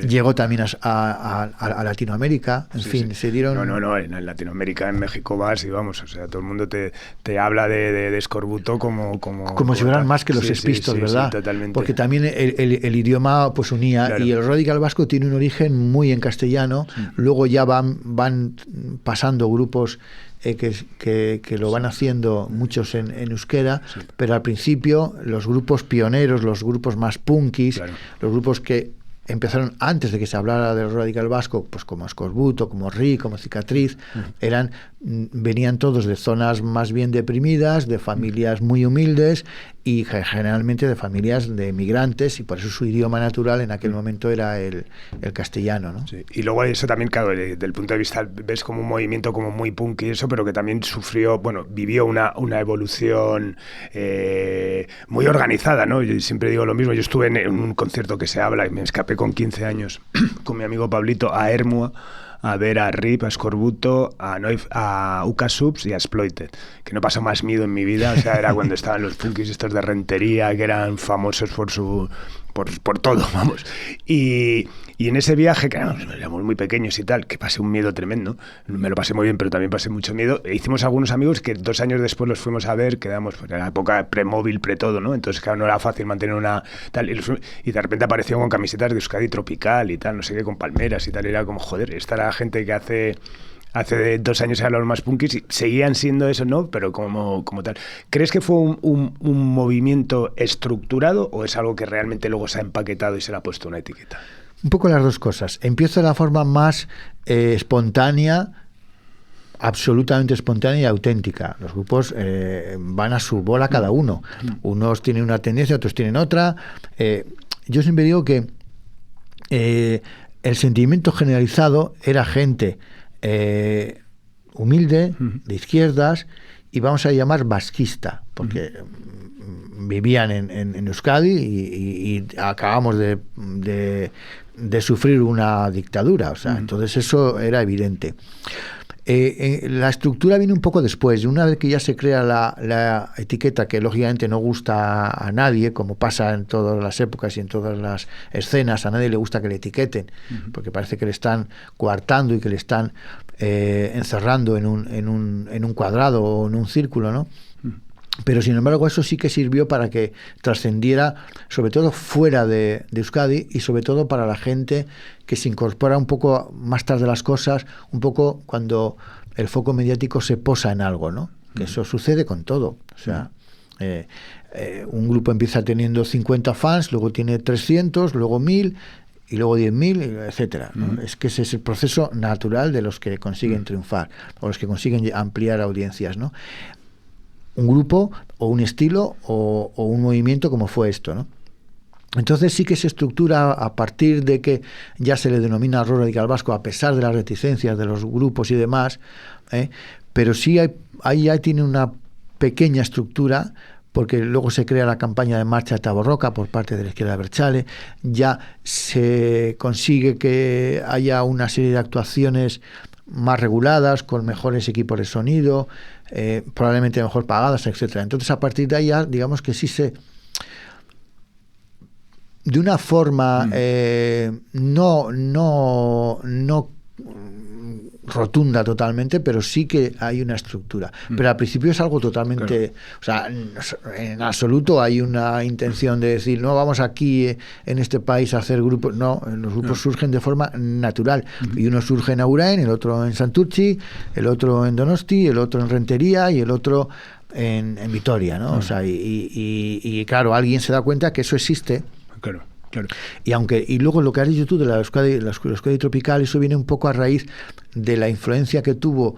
Llegó también a Latinoamérica. En fin, se dieron... No, en Latinoamérica, en México vas y vamos, o sea, todo el mundo te habla de Escorbuto como si fueran más que los Spistols, ¿verdad? Sí, totalmente. Porque también el idioma pues unía, claro. Y el radical vasco tiene un origen muy en castellano. Luego ya van pasando grupos que lo van haciendo muchos en euskera, pero al principio los grupos pioneros, los grupos más punkis, los grupos que empezaron antes de que se hablara del radical vasco, pues como Escorbuto, como Ri, como Cicatriz, venían todos de zonas más bien deprimidas, de familias muy humildes y generalmente de familias de migrantes, y por eso su idioma natural en aquel momento era el castellano, ¿no? Sí. Y luego eso también, claro, desde el punto de vista, ves como un movimiento como muy punk y eso, pero que también vivió una evolución muy organizada, ¿no? Yo siempre digo lo mismo, yo estuve en un concierto que se habla y me escapé con 15 años con mi amigo Pablito a Ermua a ver a Rip, a Escorbuto, a Uka Subs y a Exploited, que no pasó más miedo en mi vida. O sea, era cuando estaban los punkis estos de Rentería, que eran famosos por todo, vamos. Y en ese viaje, que éramos muy pequeños y tal, que pasé un miedo tremendo, me lo pasé muy bien, pero también pasé mucho miedo. E hicimos algunos amigos que 2 años después los fuimos a ver, quedamos pues, en la época pre-móvil, pre-todo, ¿no? Entonces, claro, no era fácil mantener una tal. Y de repente aparecieron con camisetas de Euskadi Tropical y tal, no sé qué, con palmeras y tal. Era como, joder, esta era gente que hace 2 años eran los más punkis y seguían siendo eso, ¿no? Pero como tal. ¿Crees que fue un movimiento estructurado o es algo que realmente luego se ha empaquetado y se le ha puesto una etiqueta? Un poco las dos cosas. Empieza de la forma más espontánea, absolutamente espontánea y auténtica. Los grupos van a su bola cada uno. Unos tienen una tendencia, otros tienen otra. Yo siempre digo que el sentimiento generalizado era gente humilde, de izquierdas, y vamos a llamar vasquista, porque vivían en Euskadi y acabamos de sufrir una dictadura, o sea, entonces eso era evidente. La estructura viene un poco después. Una vez que ya se crea la etiqueta, que lógicamente no gusta a nadie, como pasa en todas las épocas y en todas las escenas, a nadie le gusta que le etiqueten, porque parece que le están coartando y que le están encerrando en un cuadrado o en un círculo, ¿no? Pero sin embargo eso sí que sirvió para que trascendiera, sobre todo fuera de Euskadi, y sobre todo para la gente que se incorpora un poco más tarde a las cosas, un poco cuando el foco mediático se posa en algo, ¿no? Que eso sucede con todo. O sea, un grupo empieza teniendo 50 fans, luego tiene 300, luego 1000 y luego 10.000, etcétera, ¿no? Es que ese es el proceso natural de los que consiguen triunfar o los que consiguen ampliar audiencias, ¿no? Un grupo o un estilo o un movimiento como fue esto, ¿no? Entonces sí que se estructura a partir de que ya se le denomina rock radical vasco, a pesar de las reticencias de los grupos y demás, pero sí ahí ya tiene una pequeña estructura, porque luego se crea la campaña de marcha Taborroca por parte de la izquierda abertzale, ya se consigue que haya una serie de actuaciones más reguladas, con mejores equipos de sonido, probablemente mejor pagadas, etcétera. Entonces a partir de ahí ya, digamos que sí se, de una forma no rotunda totalmente, pero sí que hay una estructura. Pero al principio es algo totalmente, o sea, en absoluto hay una intención de decir, no, vamos aquí en este país a hacer grupos. No, los grupos surgen de forma natural. Y uno surge en Agurain, el otro en Santurtzi, el otro en Donosti, el otro en Rentería y el otro en Vitoria, ¿no? O sea, y claro, alguien se da cuenta que eso existe. Claro. Y luego lo que has dicho tú de la Euskadi tropical, eso viene un poco a raíz de la influencia que tuvo,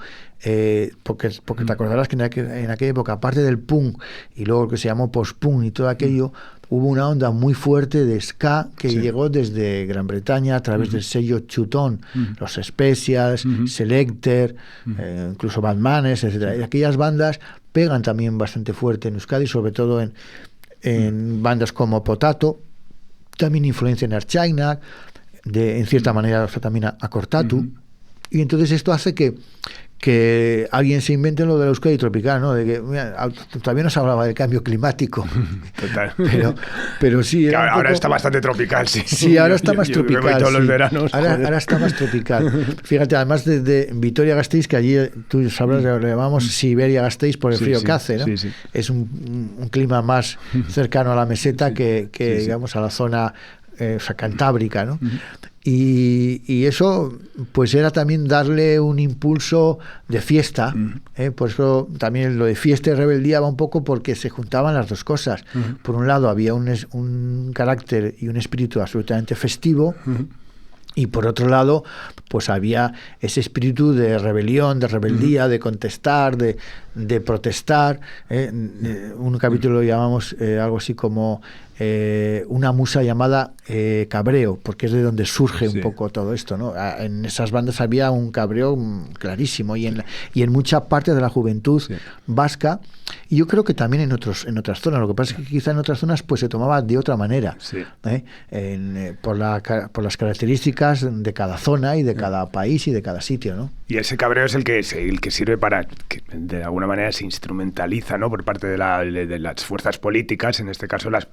porque te acordarás que en aquella época, aparte del punk y luego lo que se llamó post-punk y todo aquello, hubo una onda muy fuerte de ska que llegó desde Gran Bretaña a través del sello Chutón, los Specials, Selecter, incluso Batmanes, etcétera. Y aquellas bandas pegan también bastante fuerte en Euskadi, sobre todo en bandas como Potato. También influencia en Archainak, en cierta manera, o sea, también a Cortatu. Y entonces esto hace que alguien se invente lo de la Euskadi tropical, ¿no? De que, mira, todavía no se hablaba del cambio climático. Total. Pero sí. Ahora está bastante tropical, sí. Sí, ahora está más tropical. Todos los veranos. Ahora está más tropical. Fíjate, además de Vitoria-Gasteiz, que allí tú sabrás, lo llamamos Siberia-Gasteiz por el frío que hace, ¿no? Sí. Es un clima más cercano a la meseta que digamos, a la zona cantábrica, ¿no? Y eso pues era también darle un impulso de fiesta, por eso también lo de fiesta y rebeldía va un poco porque se juntaban las dos cosas. Por un lado había un carácter y un espíritu absolutamente festivo, y por otro lado pues había ese espíritu de rebelión, de rebeldía, de contestar, de protestar. Un capítulo lo llamamos algo así como una musa llamada cabreo, porque es de donde surge un poco todo esto, ¿no? En esas bandas había un cabreo clarísimo y en mucha parte de la juventud vasca, y yo creo que también en otras zonas. Lo que pasa es que quizá en otras zonas pues se tomaba de otra manera, por las características de cada zona y de cada país y de cada sitio, ¿no? Y ese cabreo es el que sirve para que de alguna manera se instrumentaliza, ¿no? Por parte de las fuerzas políticas, en este caso las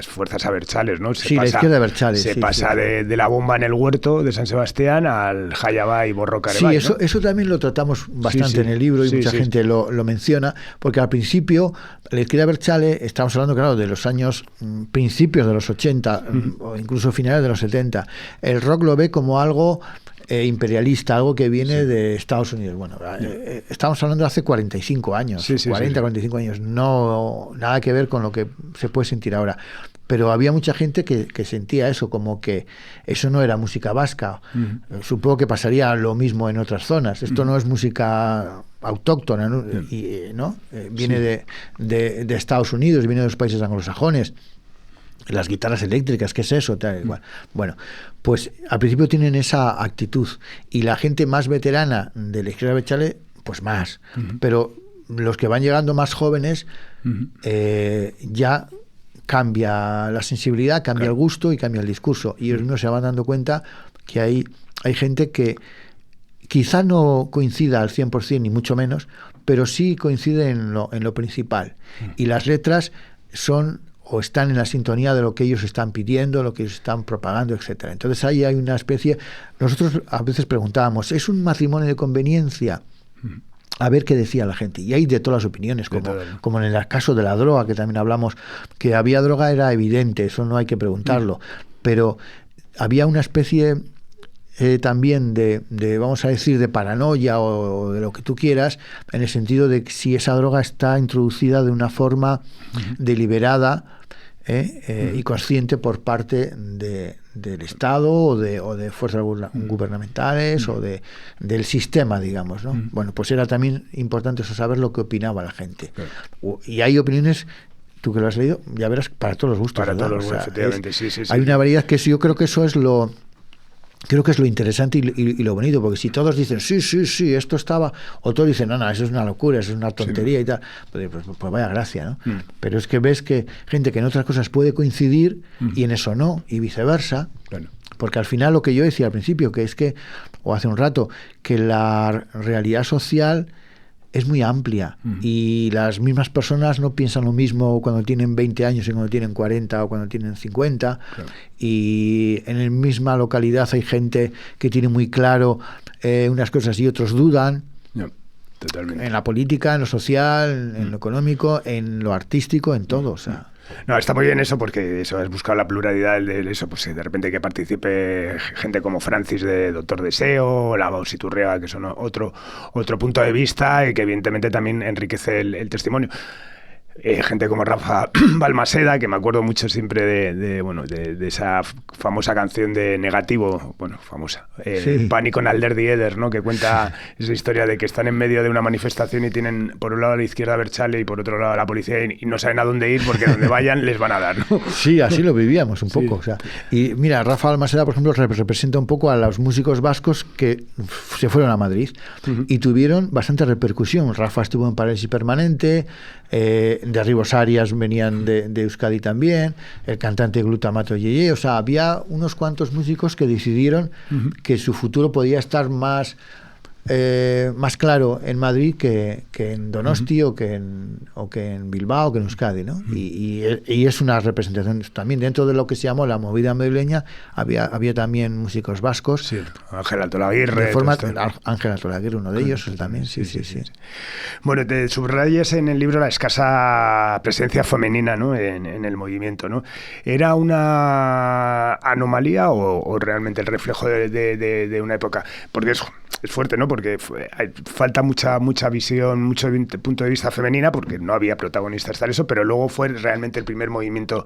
fuerzas abertzales, ¿no? La izquierda abertzale. Se pasa de la bomba en el huerto de San Sebastián al Jayabá y Borroca-Arebay, Sí, eso también lo tratamos bastante en el libro, y mucha gente lo menciona, porque al principio la izquierda abertzale, estamos hablando, claro, de los años principios de los 80 o incluso finales de los 70, el rock lo ve como algo imperialista, algo que viene de Estados Unidos. Bueno, estamos hablando de hace 45 años, 45 años, no nada que ver con lo que se puede sentir ahora. Pero había mucha gente que sentía eso, como que eso no era música vasca. Supongo que pasaría lo mismo en otras zonas. Esto no es música autóctona, ¿no? Viene de Estados Unidos, viene de los países anglosajones. las guitarras eléctricas, ¿qué es eso? Tal, igual. Bueno, pues al principio tienen esa actitud y la gente más veterana de la izquierda abertzale, pues más. Pero los que van llegando más jóvenes, ya cambia la sensibilidad, cambia el gusto y cambia el discurso. Y ellos no se van dando cuenta que hay gente que quizá no coincida al 100%, ni mucho menos, pero sí coincide en lo principal. Y las letras son o están en la sintonía de lo que ellos están pidiendo, lo que ellos están propagando, etcétera. Entonces ahí hay una especie... Nosotros a veces preguntábamos, ¿es un matrimonio de conveniencia? A ver qué decía la gente. Y hay de todas las opiniones, como en el caso de la droga, que también hablamos, que había droga era evidente, eso no hay que preguntarlo. Pero había una especie también de, vamos a decir, de paranoia o de lo que tú quieras, en el sentido de que si esa droga está introducida de una forma deliberada y consciente por parte del Estado o de fuerzas gubernamentales o del sistema, digamos, ¿no? Bueno, pues era también importante eso, saber lo que opinaba la gente. Y hay opiniones, tú que lo has leído, ya verás, para todos los gustos. Para ¿verdad? todos los gustos, efectivamente, sí. Hay una variedad que yo creo que eso es lo... Creo que es lo interesante y lo bonito, porque si todos dicen, sí, esto estaba, o todos dicen, no, eso es una locura, eso es una tontería y tal, pues vaya gracia, ¿no? Pero es que ves que gente que en otras cosas puede coincidir y en eso no, y viceversa, porque al final lo que yo decía al principio, que es que, o hace un rato, que la realidad social es muy amplia y las mismas personas no piensan lo mismo cuando tienen 20 años y cuando tienen 40 o cuando tienen 50 y en la misma localidad hay gente que tiene muy claro unas cosas y otros dudan. Totalmente. En la política, en lo social, en lo económico, en lo artístico, en todo, o sea... No, está muy bien eso, porque eso has buscado la pluralidad de eso, pues de repente que participe gente como Francis de Doctor Deseo, o la Bausiturrea, que son otro punto de vista y que evidentemente también enriquece el testimonio. Gente como Rafa Balmaseda, que me acuerdo mucho siempre de esa famosa canción de Negativo, famosa, Pánico en Alderdi Eder, ¿no? Que cuenta esa historia de que están en medio de una manifestación y tienen por un lado a la izquierda Abertzale y por otro lado a la policía y no saben a dónde ir porque donde vayan les van a dar, ¿no? Sí, así lo vivíamos un poco. O sea, y mira, Rafa Balmaseda, por ejemplo, representa un poco a los músicos vascos que se fueron a Madrid y tuvieron bastante repercusión. Rafa estuvo en Parálisis Permanente, de Arribos Arias venían de Euskadi también, el cantante Glutamato Yeye, o sea, había unos cuantos músicos que decidieron que su futuro podía estar más claro en Madrid que en Donosti o que en Bilbao o que en Euskadi, ¿no? Y es una representación también dentro de lo que se llamó la movida madrileña. Había también músicos vascos, Ángel Altolaguirre, Ángel Altolaguirre, uno de ellos también, sí. Bueno, te subrayas en el libro la escasa presencia femenina, ¿no? en el movimiento, ¿no? ¿Era una anomalía o realmente el reflejo de una época? Porque es fuerte, ¿no? Porque falta mucha visión, mucho punto de vista femenina, porque no había protagonistas tal eso, pero luego fue realmente el primer movimiento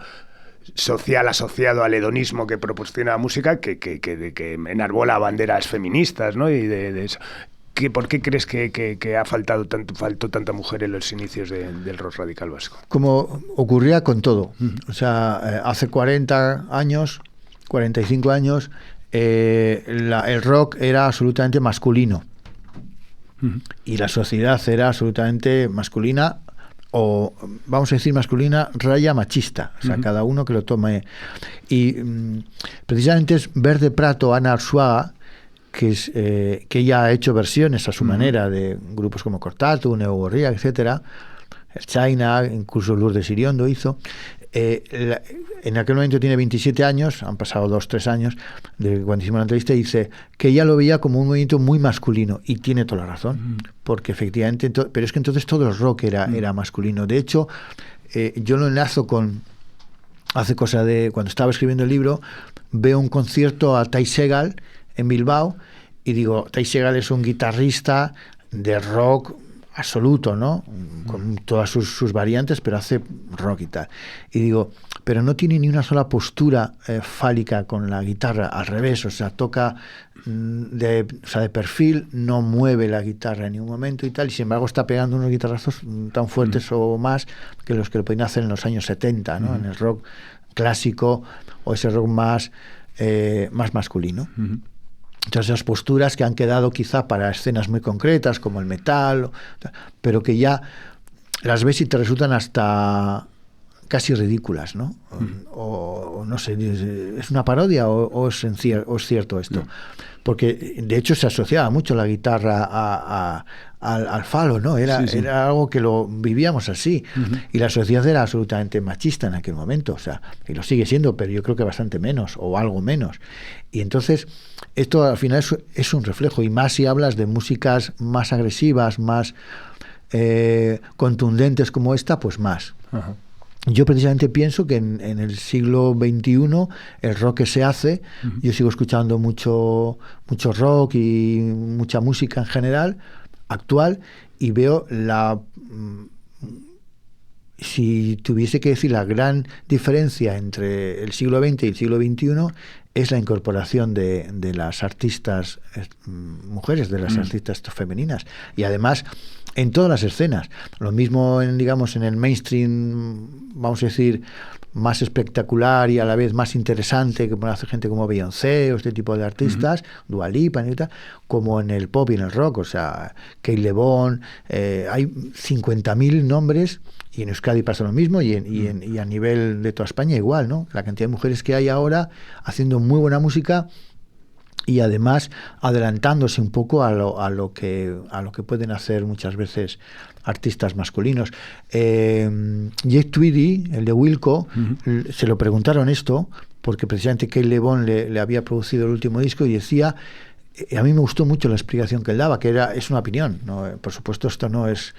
social asociado al hedonismo que proporciona la música que enarbola banderas feministas, ¿no? Y de eso. ¿Por qué crees que faltó tanta mujer en los inicios del rock radical vasco? Como ocurría con todo. O sea, hace 40 años, 45 años, el rock era absolutamente masculino y la sociedad era absolutamente masculina, o vamos a decir masculina raya machista, o sea, cada uno que lo tome. Y precisamente es Verde Prato, Ana Arzuaga, que ella ha hecho versiones a su manera de grupos como Cortatu, Neo Gorria, etcétera, el China, incluso Lourdes Iriondo hizo. En aquel momento tiene 27 años, han pasado 2-3 años de cuando hicimos la entrevista, y dice que ella lo veía como un movimiento muy masculino, y tiene toda la razón, porque efectivamente, pero es que entonces todo el rock era masculino. De hecho, yo lo enlazo con, hace cosa de, cuando estaba escribiendo el libro, veo un concierto a Ty Segall en Bilbao, y digo, Ty Segall es un guitarrista de rock absoluto, ¿no? Con todas sus variantes, pero hace rock y tal. Y digo, pero no tiene ni una sola postura fálica con la guitarra, al revés, o sea, toca de perfil, no mueve la guitarra en ningún momento y tal, y sin embargo está pegando unos guitarrazos tan fuertes o más que los que lo podían hacer en los años 70, ¿no? En el rock clásico o ese rock más masculino. Uh-huh. Entonces, esas posturas que han quedado quizá para escenas muy concretas, como el metal, pero que ya las ves y te resultan hasta casi ridículas, ¿no? O no sé, ¿es una parodia o es cierto esto? Porque de hecho se asociaba mucho la guitarra al falo, ¿no? Era algo que lo vivíamos así. Y la sociedad era absolutamente machista en aquel momento, o sea, y lo sigue siendo, pero yo creo que bastante menos, o algo menos. Y entonces, esto al final es un reflejo, y más si hablas de músicas más agresivas, más contundentes como esta, pues más. Ajá. Yo precisamente pienso que en el siglo XXI el rock que se hace, yo sigo escuchando mucho rock y mucha música en general, actual, y veo si tuviese que decir la gran diferencia entre el siglo XX y el siglo XXI, es la incorporación de las artistas mujeres, de las artistas femeninas, y además en todas las escenas. Lo mismo en el mainstream, vamos a decir, más espectacular y a la vez más interesante, que hace gente como Beyoncé o este tipo de artistas, Dua Lipa, como en el pop y en el rock, o sea, Kate LeBon, hay 50.000 nombres, y en Euskadi pasa lo mismo, y a nivel de toda España igual, ¿no? La cantidad de mujeres que hay ahora haciendo muy buena música, y además adelantándose un poco a lo que pueden hacer muchas veces artistas masculinos. Jake Tweedy, el de Wilco, se lo preguntaron esto, porque precisamente Kate LeBon le había producido el último disco, y decía, a mí me gustó mucho la explicación que él daba, que es una opinión, ¿no? Por supuesto, esto no es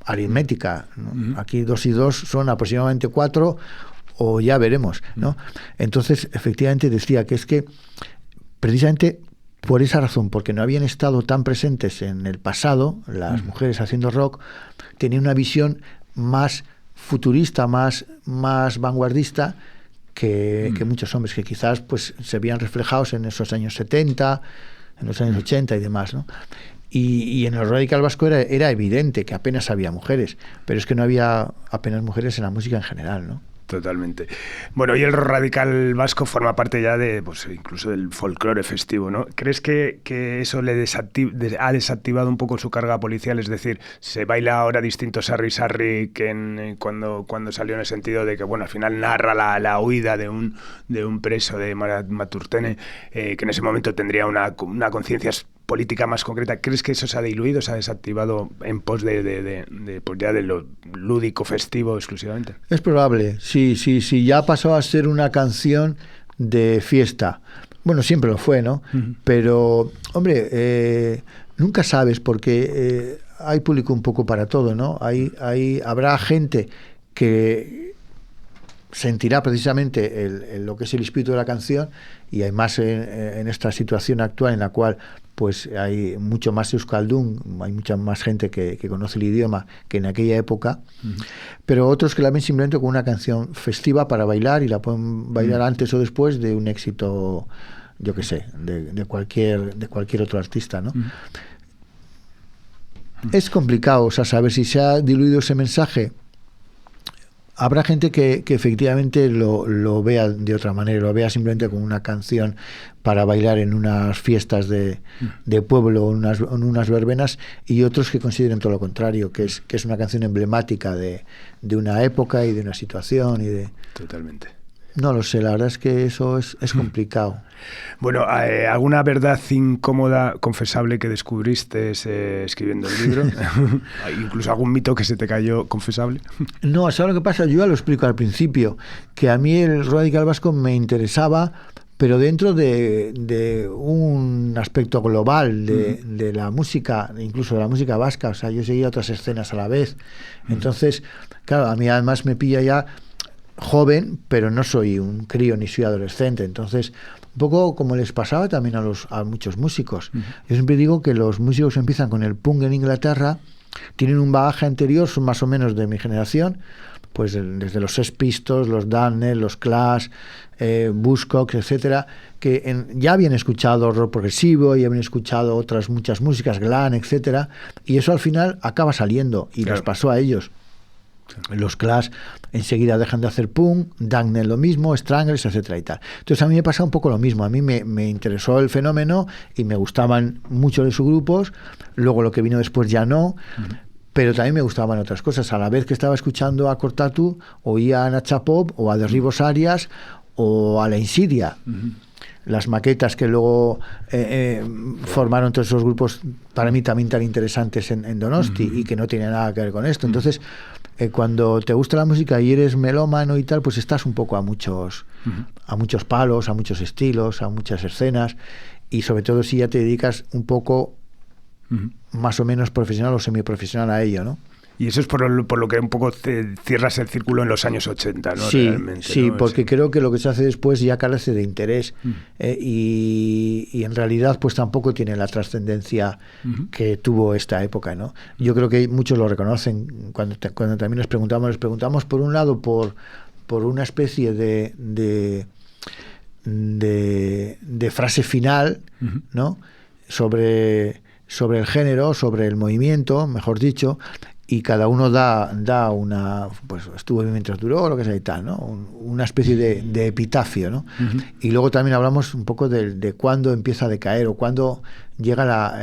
aritmética, ¿no? Aquí 2 y 2 son aproximadamente 4, o ya veremos, ¿no? Entonces, efectivamente decía que es que precisamente por esa razón, porque no habían estado tan presentes en el pasado, las mujeres haciendo rock, tenían una visión más futurista, más vanguardista que muchos hombres, que quizás pues se veían reflejados en esos años 70, en los años 80 y demás, ¿no? Y en el radical vasco era evidente que apenas había mujeres, pero es que no había apenas mujeres en la música en general, ¿no? Totalmente. Bueno, y el radical vasco forma parte ya pues incluso del folclore festivo, ¿no? ¿Crees que eso ha desactivado un poco su carga policial? Es decir, se baila ahora distinto sarri que cuando salió, en el sentido de que, bueno, al final narra la huida de un preso de Marturtene, que en ese momento tendría una conciencia política más concreta. ¿Crees que eso se ha diluido, se ha desactivado en pos de pues ya de lo lúdico festivo exclusivamente? Es probable, sí, ya pasó a ser una canción de fiesta. Bueno, siempre lo fue, ¿no? Pero, hombre, nunca sabes, porque hay público un poco para todo, ¿no? Habrá gente que sentirá precisamente lo que es el espíritu de la canción, y hay más en esta situación actual en la cual pues hay mucho más euskaldun, hay mucha más gente que conoce el idioma que en aquella época, pero otros que la ven simplemente como una canción festiva para bailar, y la pueden bailar antes o después de un éxito, yo qué sé, de cualquier otro artista, ¿no? Es complicado, o sea, saber si se ha diluido ese mensaje. Habrá gente que efectivamente lo vea de otra manera, lo vea simplemente como una canción para bailar en unas fiestas de pueblo o en unas verbenas, y otros que consideren todo lo contrario, que es una canción emblemática de una época y de una situación. Totalmente. No lo sé, la verdad es que eso es complicado. Bueno, ¿alguna verdad incómoda, confesable, que descubriste escribiendo el libro? ¿Incluso algún mito que se te cayó confesable? No, ¿sabes lo que pasa? Yo ya lo explico al principio, que a mí el radical vasco me interesaba, pero dentro de un aspecto global de la música, incluso de la música vasca. O sea, yo seguía otras escenas a la vez. Entonces, claro, a mí además me pilla ya joven, pero no soy un crío ni soy adolescente. Entonces, un poco como les pasaba también a muchos músicos. Yo siempre digo que los músicos empiezan con el punk en Inglaterra, tienen un bagaje anterior, son más o menos de mi generación, pues desde los Sex Pistols, los Damned, los Clash, Buzzcocks, etcétera, que ya habían escuchado rock progresivo, ya habían escuchado otras muchas músicas, glam, etcétera, y eso al final acaba saliendo, y claro, les pasó a ellos. Los Clash enseguida dejan de hacer punk, Dagnall lo mismo, Stranglers, etcétera y tal. Entonces a mí me pasa un poco lo mismo. A mí me interesó el fenómeno y me gustaban muchos de sus grupos. Luego lo que vino después ya no. Pero también me gustaban otras cosas. A la vez que estaba escuchando a Cortatu, oía a Nacha Pop o a Derribos Arias o a La Insidia. Las maquetas que luego formaron todos esos grupos, para mí también tan interesantes en Donosti, y que no tienen nada que ver con esto. Entonces, cuando te gusta la música y eres melómano y tal, pues estás un poco a muchos palos, a muchos estilos, a muchas escenas, y sobre todo si ya te dedicas un poco más o menos profesional o semiprofesional a ello, ¿no? Y eso es por lo que un poco cierras el círculo en los años 80, ¿no? Sí, realmente, sí, ¿no? porque creo que lo que se hace después ya carece de interés y en realidad pues tampoco tiene la trascendencia que tuvo esta época, ¿no? Yo creo que muchos lo reconocen cuando también les preguntamos por un lado por una especie de frase final, ¿no? Sobre el género, sobre el movimiento, mejor dicho, y cada uno da una, pues estuvo mientras duró, lo que sea y tal, ¿no? Una especie de epitafio, ¿no? Y luego también hablamos un poco de cuándo empieza a decaer o cuándo llega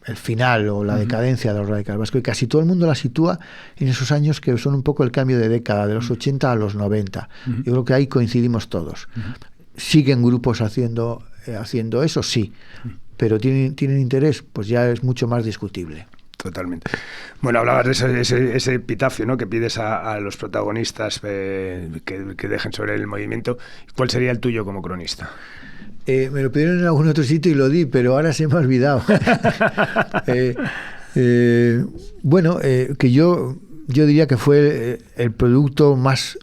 el final o la decadencia de los Radical Vasco, y casi todo el mundo la sitúa en esos años que son un poco el cambio de década, de los 80 a los 90. Yo creo que ahí coincidimos todos. ¿Siguen grupos haciendo eso? Sí. Pero ¿tienen interés? Pues ya es mucho más discutible. Totalmente. Bueno, hablabas de ese epitafio, ¿no? Que pides a los protagonistas que dejen sobre el movimiento. ¿Cuál sería el tuyo como cronista? Me lo pidieron en algún otro sitio y lo di, pero ahora se me ha olvidado. Que yo diría que fue el producto más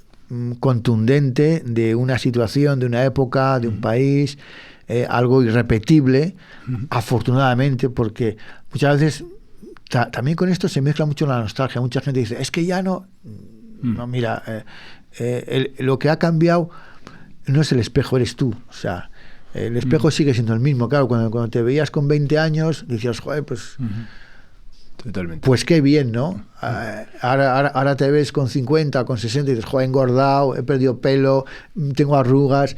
contundente de una situación, de una época, de un país, algo irrepetible, afortunadamente, porque muchas veces también con esto se mezcla mucho la nostalgia. Mucha gente dice, es que ya no, mira, lo que ha cambiado no es el espejo, eres tú. O sea, el espejo sigue siendo el mismo. Claro, cuando te veías con 20 años, decías, joder, pues... Totalmente. Pues qué bien, ¿no? Ahora te ves con 50, con 60 y dices, joder, he engordado, he perdido pelo, tengo arrugas.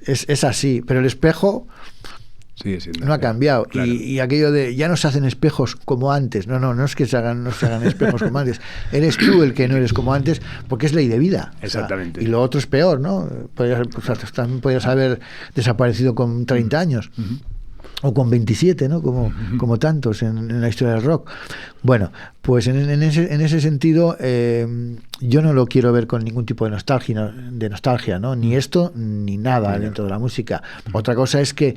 Es así, pero el espejo no ha cambiado. Claro. Y aquello de ya no se hacen espejos como antes. No es que no se hagan espejos como antes. Eres tú el que no eres como antes, porque es ley de vida. Exactamente. O sea, y lo otro es peor, ¿no? También podrías haber desaparecido con 30 años. O con 27, ¿no? Como tantos en la historia del rock. Bueno, pues en ese sentido yo no lo quiero ver con ningún tipo de nostalgia, ¿no? Ni esto ni nada dentro de la música. Otra cosa es que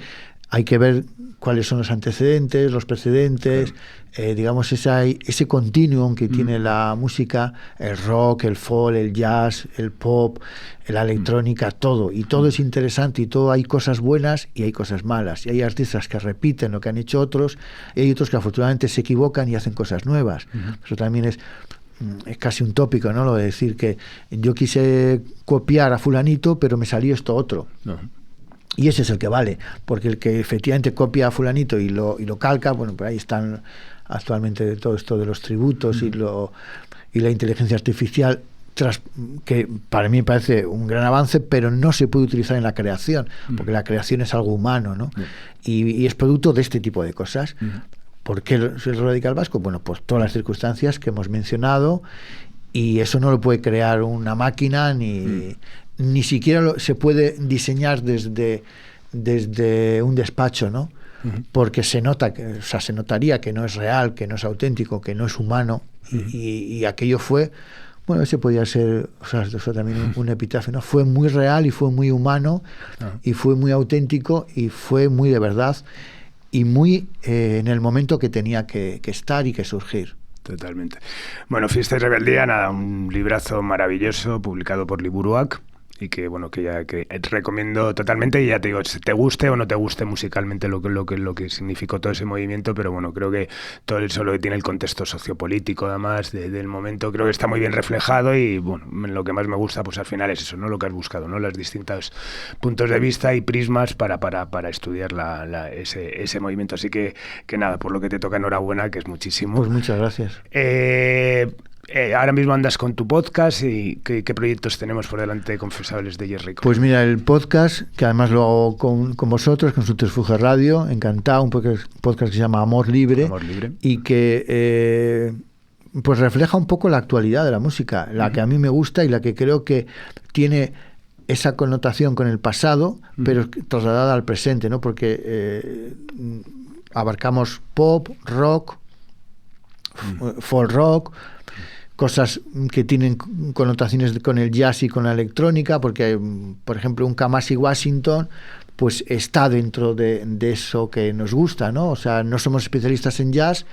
hay que ver cuáles son los antecedentes, los precedentes, digamos ese continuum que tiene la música, el rock, el folk, el jazz, el pop, la electrónica, todo. Y todo es interesante y todo hay cosas buenas y hay cosas malas. Y hay artistas que repiten lo que han hecho otros y hay otros que afortunadamente se equivocan y hacen cosas nuevas. Eso también es casi un tópico, ¿no? Lo de decir que yo quise copiar a fulanito, pero me salió esto otro. Y ese es el que vale, porque el que efectivamente copia a fulanito y lo calca, bueno, pues ahí están actualmente todo esto de los tributos y la inteligencia artificial, que para mí me parece un gran avance, pero no se puede utilizar en la creación, porque la creación es algo humano, ¿no? Y es producto de este tipo de cosas. ¿Por qué el Radical Vasco? Bueno, pues todas las circunstancias que hemos mencionado, y eso no lo puede crear una máquina ni siquiera se puede diseñar desde un despacho, ¿no? Porque se notaría que no es real, que no es auténtico, que no es humano, y aquello fue, bueno, ese podía ser, eso también un epitafio, ¿no? Fue muy real y fue muy humano, y fue muy auténtico y fue muy de verdad y muy en el momento que tenía que estar y que surgir. Totalmente. Bueno, Fiesta y Rebeldía, nada, un librazo maravilloso publicado por Liburuak, y que bueno, que recomiendo totalmente, y ya te digo, te guste o no te guste musicalmente lo que significó todo ese movimiento, pero bueno, creo que todo eso lo que tiene el contexto sociopolítico además del momento, creo que está muy bien reflejado, y bueno, lo que más me gusta pues al final es eso, ¿no? Lo que has buscado, ¿no? Los distintos puntos de vista y prismas para estudiar ese movimiento, así que nada, por lo que te toca, enhorabuena, que es muchísimo. Pues muchas gracias. ahora mismo andas con tu podcast y ¿qué proyectos tenemos por delante de Confesables de Yes Records? Pues mira, el podcast, que además lo hago con vosotros, con Subterfuge Radio, encantado, un podcast que se llama Amor Libre. Amor Libre. Y que pues refleja un poco la actualidad de la música, la que a mí me gusta y la que creo que tiene esa connotación con el pasado, pero trasladada al presente, ¿no? Porque abarcamos pop, rock, folk rock, cosas que tienen connotaciones con el jazz y con la electrónica, porque, por ejemplo, un Kamasi Washington pues está dentro de eso que nos gusta, ¿no? O sea, no somos especialistas en jazz,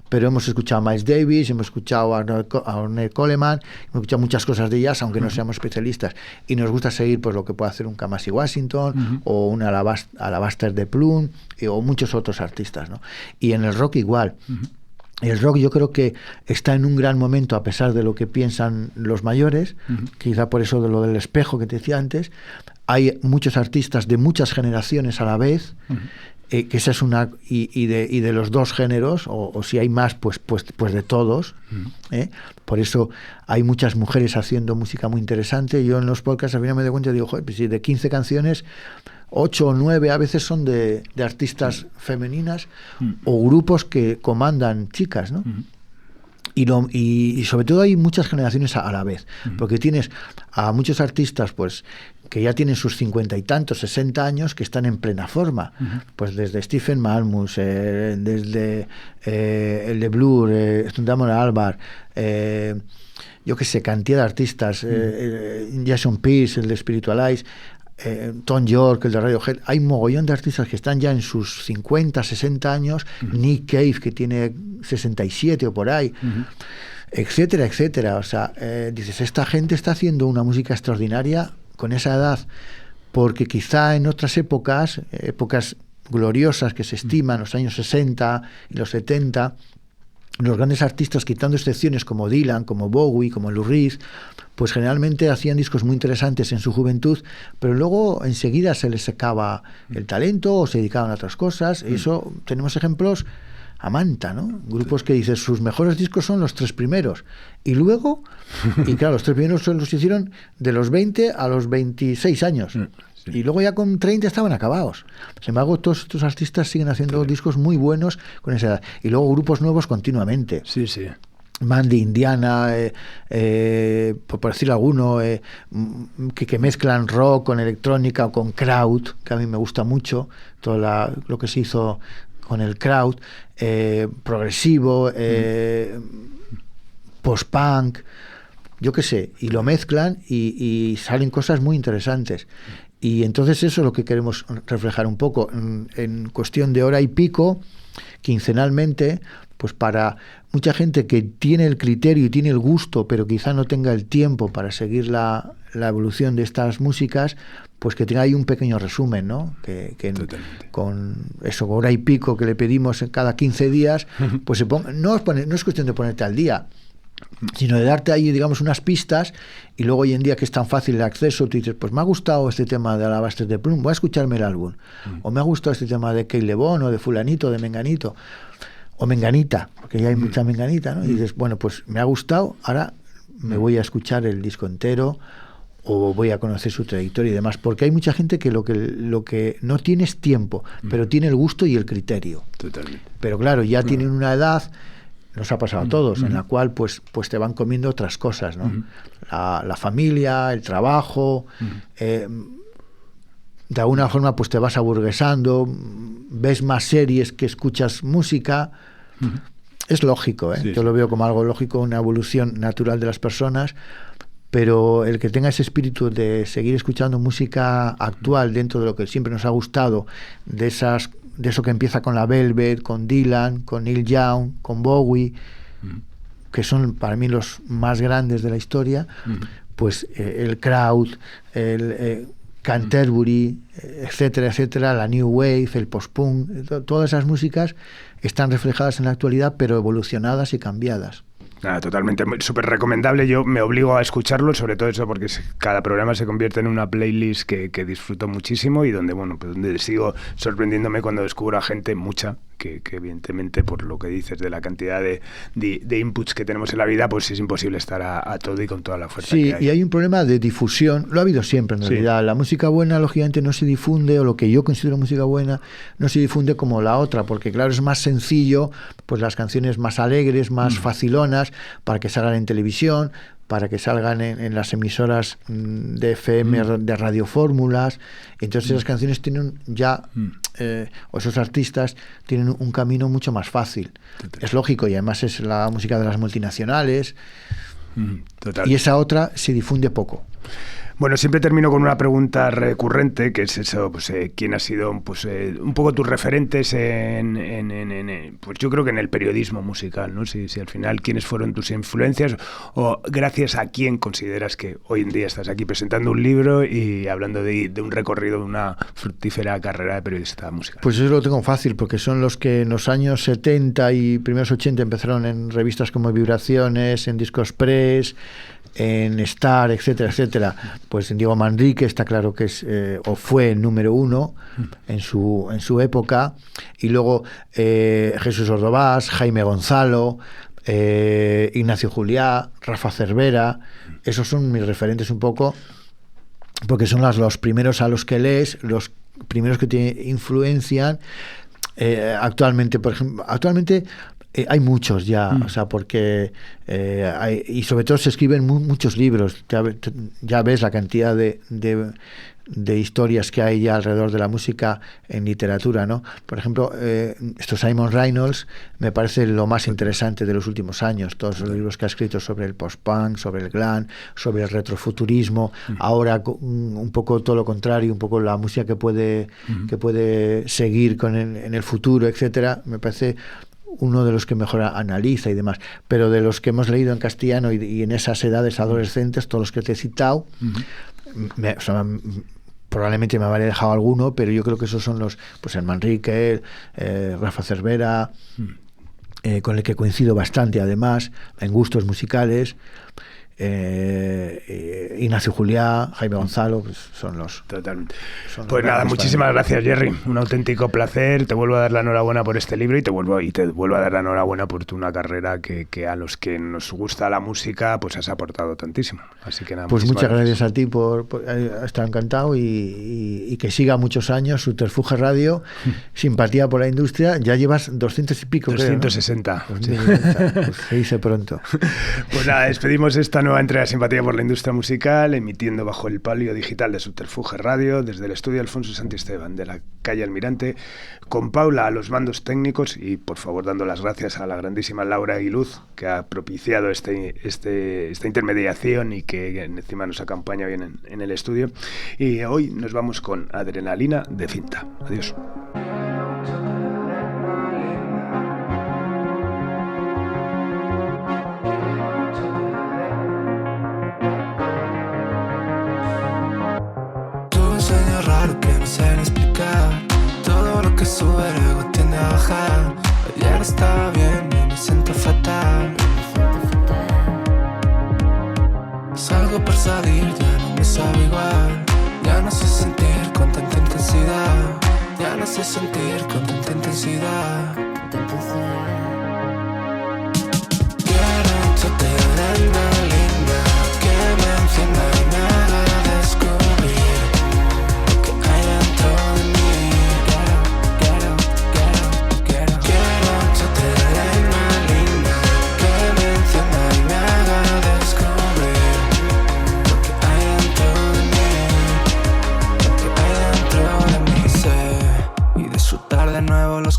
pero hemos escuchado a Miles Davis, hemos escuchado a Ornette Coleman, hemos escuchado muchas cosas de jazz, aunque no seamos especialistas, y nos gusta seguir pues lo que puede hacer un Kamasi Washington o un Alabaster de Plum o muchos otros artistas, ¿no? Y en el rock igual. El rock yo creo que está en un gran momento, a pesar de lo que piensan los mayores, quizá por eso de lo del espejo que te decía antes. Hay muchos artistas de muchas generaciones a la vez, que esa es una, y de los dos géneros, o si hay más, pues de todos. Por eso hay muchas mujeres haciendo música muy interesante. Yo en los podcasts al final me doy cuenta y digo, joder, pues si de 15 canciones, 8 o 9 a veces son de artistas femeninas o grupos que comandan chicas, ¿no? Y sobre todo hay muchas generaciones a la vez, porque tienes a muchos artistas pues que ya tienen sus 50 y tantos, 60 años, que están en plena forma, pues desde Stephen Malmus, desde el de Blur, Damon Albarn, yo qué sé, cantidad de artistas, Jason Pearce, el de Spiritualize, Tom York, el de Radiohead. Hay mogollón de artistas que están ya en sus 50, 60 años, Nick Cave, que tiene 67 o por ahí, etcétera, etcétera. O sea, dices, esta gente está haciendo una música extraordinaria con esa edad, porque quizá en otras épocas gloriosas que se estiman, los años 60 y los 70, los grandes artistas, quitando excepciones como Dylan, como Bowie, como Lou Reed, pues generalmente hacían discos muy interesantes en su juventud, pero luego enseguida se les secaba el talento o se dedicaban a otras cosas. Y eso tenemos ejemplos a manta, ¿no? Grupos que dices, sus mejores discos son los 3 primeros. Y luego, y claro, los 3 primeros los hicieron de los 20 a los 26 años. Sí. Y luego ya con 30 estaban acabados. Sin embargo, todos estos artistas siguen haciendo discos muy buenos con esa edad. Y luego grupos nuevos continuamente. Sí, sí. Mandy, Indiana, por decir alguno, que mezclan rock con electrónica o con crowd, que a mí me gusta mucho, todo lo que se hizo con el crowd, progresivo, post-punk, yo qué sé, y lo mezclan y salen cosas muy interesantes. Y entonces eso es lo que queremos reflejar un poco, en cuestión de hora y pico, quincenalmente, pues para mucha gente que tiene el criterio y tiene el gusto, pero quizá no tenga el tiempo para seguir la evolución de estas músicas, pues que tenga ahí un pequeño resumen, ¿no? Que con eso, hora y pico que le pedimos cada 15 días, pues se ponga, no es cuestión de ponerte al día, sino de darte ahí, digamos, unas pistas. Y luego hoy en día que es tan fácil el acceso, tú dices, pues me ha gustado este tema de Alabaster de Plum, voy a escucharme el álbum, o me ha gustado este tema de Keith LeBon, o de fulanito, de menganito, o menganita, porque ya hay mucha menganita, ¿no? Y dices, bueno, pues me ha gustado, ahora me voy a escuchar el disco entero, o voy a conocer su trayectoria y demás, porque hay mucha gente que lo que no tiene es tiempo, pero tiene el gusto y el criterio. Totalmente. Pero claro, ya tienen una edad, nos ha pasado a todos, en la cual pues te van comiendo otras cosas, ¿no? La familia, el trabajo, de alguna forma pues te vas aburguesando, ves más series que escuchas música. Es lógico, ¿eh? Sí, yo lo veo como algo lógico, una evolución natural de las personas, pero el que tenga ese espíritu de seguir escuchando música actual dentro de lo que siempre nos ha gustado, de eso que empieza con la Velvet, con Dylan, con Neil Young, con Bowie, que son para mí los más grandes de la historia, pues el crowd, el Canterbury, etcétera, etcétera, la New Wave, el post-punk, todas esas músicas están reflejadas en la actualidad, pero evolucionadas y cambiadas. Nada, totalmente, súper recomendable. Yo me obligo a escucharlo, sobre todo eso porque cada programa se convierte en una playlist que disfruto muchísimo y donde, bueno, pues donde sigo sorprendiéndome cuando descubro a gente, mucha, que evidentemente por lo que dices de la cantidad de inputs que tenemos en la vida, pues es imposible estar a todo y con toda la fuerza que hay. Y hay un problema de difusión, lo ha habido siempre en realidad. La música buena lógicamente no se difunde, o lo que yo considero música buena no se difunde como la otra, porque claro, es más sencillo pues las canciones más alegres, más facilonas, para que salgan en televisión, para que salgan en las emisoras de FM, de radiofórmulas. Entonces las canciones tienen ya, o esos artistas tienen un camino mucho más fácil. Total. Es lógico, y además es la música de las multinacionales. Total. Y esa otra se difunde poco. Bueno, siempre termino con una pregunta recurrente, que es eso, pues, ¿quién ha sido pues, un poco tus referentes pues yo creo que en el periodismo musical, ¿no? Si al final, ¿quiénes fueron tus influencias o gracias a quién consideras que hoy en día estás aquí presentando un libro y hablando de un recorrido, de una fructífera carrera de periodista musical? Pues eso lo tengo fácil, porque son los que en los años 70 y primeros 80 empezaron en revistas como Vibraciones, en Discos Press, en Star, etcétera, etcétera. Pues en Diego Manrique está claro que es o fue el número uno en su época, y luego Jesús Ordovás, Jaime Gonzalo, Ignacio Juliá, Rafa Cervera. Esos son mis referentes un poco, porque son los primeros a los que lees, los primeros que te influencian. Actualmente, por ejemplo, hay muchos ya, o sea, porque y sobre todo se escriben muchos libros. Ya ves la cantidad de historias que hay ya alrededor de la música en literatura, ¿no? Por ejemplo, Simon Reynolds me parece lo más interesante de los últimos años. Todos los libros que ha escrito sobre el post-punk, sobre el glam, sobre el retrofuturismo. Ahora un poco todo lo contrario, un poco la música que puede seguir en el futuro, etcétera. Me parece uno de los que mejor analiza y demás, pero de los que hemos leído en castellano y en esas edades adolescentes, todos los que te he citado, probablemente me habré dejado alguno, pero yo creo que esos son los, pues el Manrique, Rafa Cervera, con el que coincido bastante además en gustos musicales. Ignacio Juliá, Jaime Gonzalo, pues son los... Totalmente. Pues nada, muchísimas gracias, Jerry. Un auténtico placer. Te vuelvo a dar la enhorabuena por este libro y te vuelvo a dar la enhorabuena por una carrera que a los que nos gusta la música pues has aportado tantísimo. Así que nada, pues muchas gracias a ti por estar encantado y que siga muchos años Subterfuge Radio, simpatía por la industria. Ya llevas 200 y pico, 260. Creo, ¿no? 260. Pues se dice pronto. Pues nada, despedimos esta nueva entrega de Simpatía por la Industria Musical, emitiendo bajo el palio digital de Subterfuge Radio, desde el estudio Alfonso Santisteban de la calle Almirante, con Paula a los mandos técnicos y, por favor, dando las gracias a la grandísima Laura Aguiluz, que ha propiciado esta intermediación y que encima nos acompaña bien en el estudio. Y hoy nos vamos con Adrenalina de Cinta. Adiós. Que no sé explicar. Todo lo que sube luego tiende a bajar. Ayer estaba bien y me siento fatal. Salgo por salir, ya no me sabe igual. Ya no sé sentir con tanta intensidad. Ya no sé sentir con tanta intensidad. Quiero echarte adrenalina que me encienda y me haga descubrir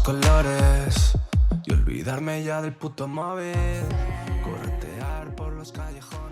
colores y olvidarme ya del puto móvil, corretear por los callejones.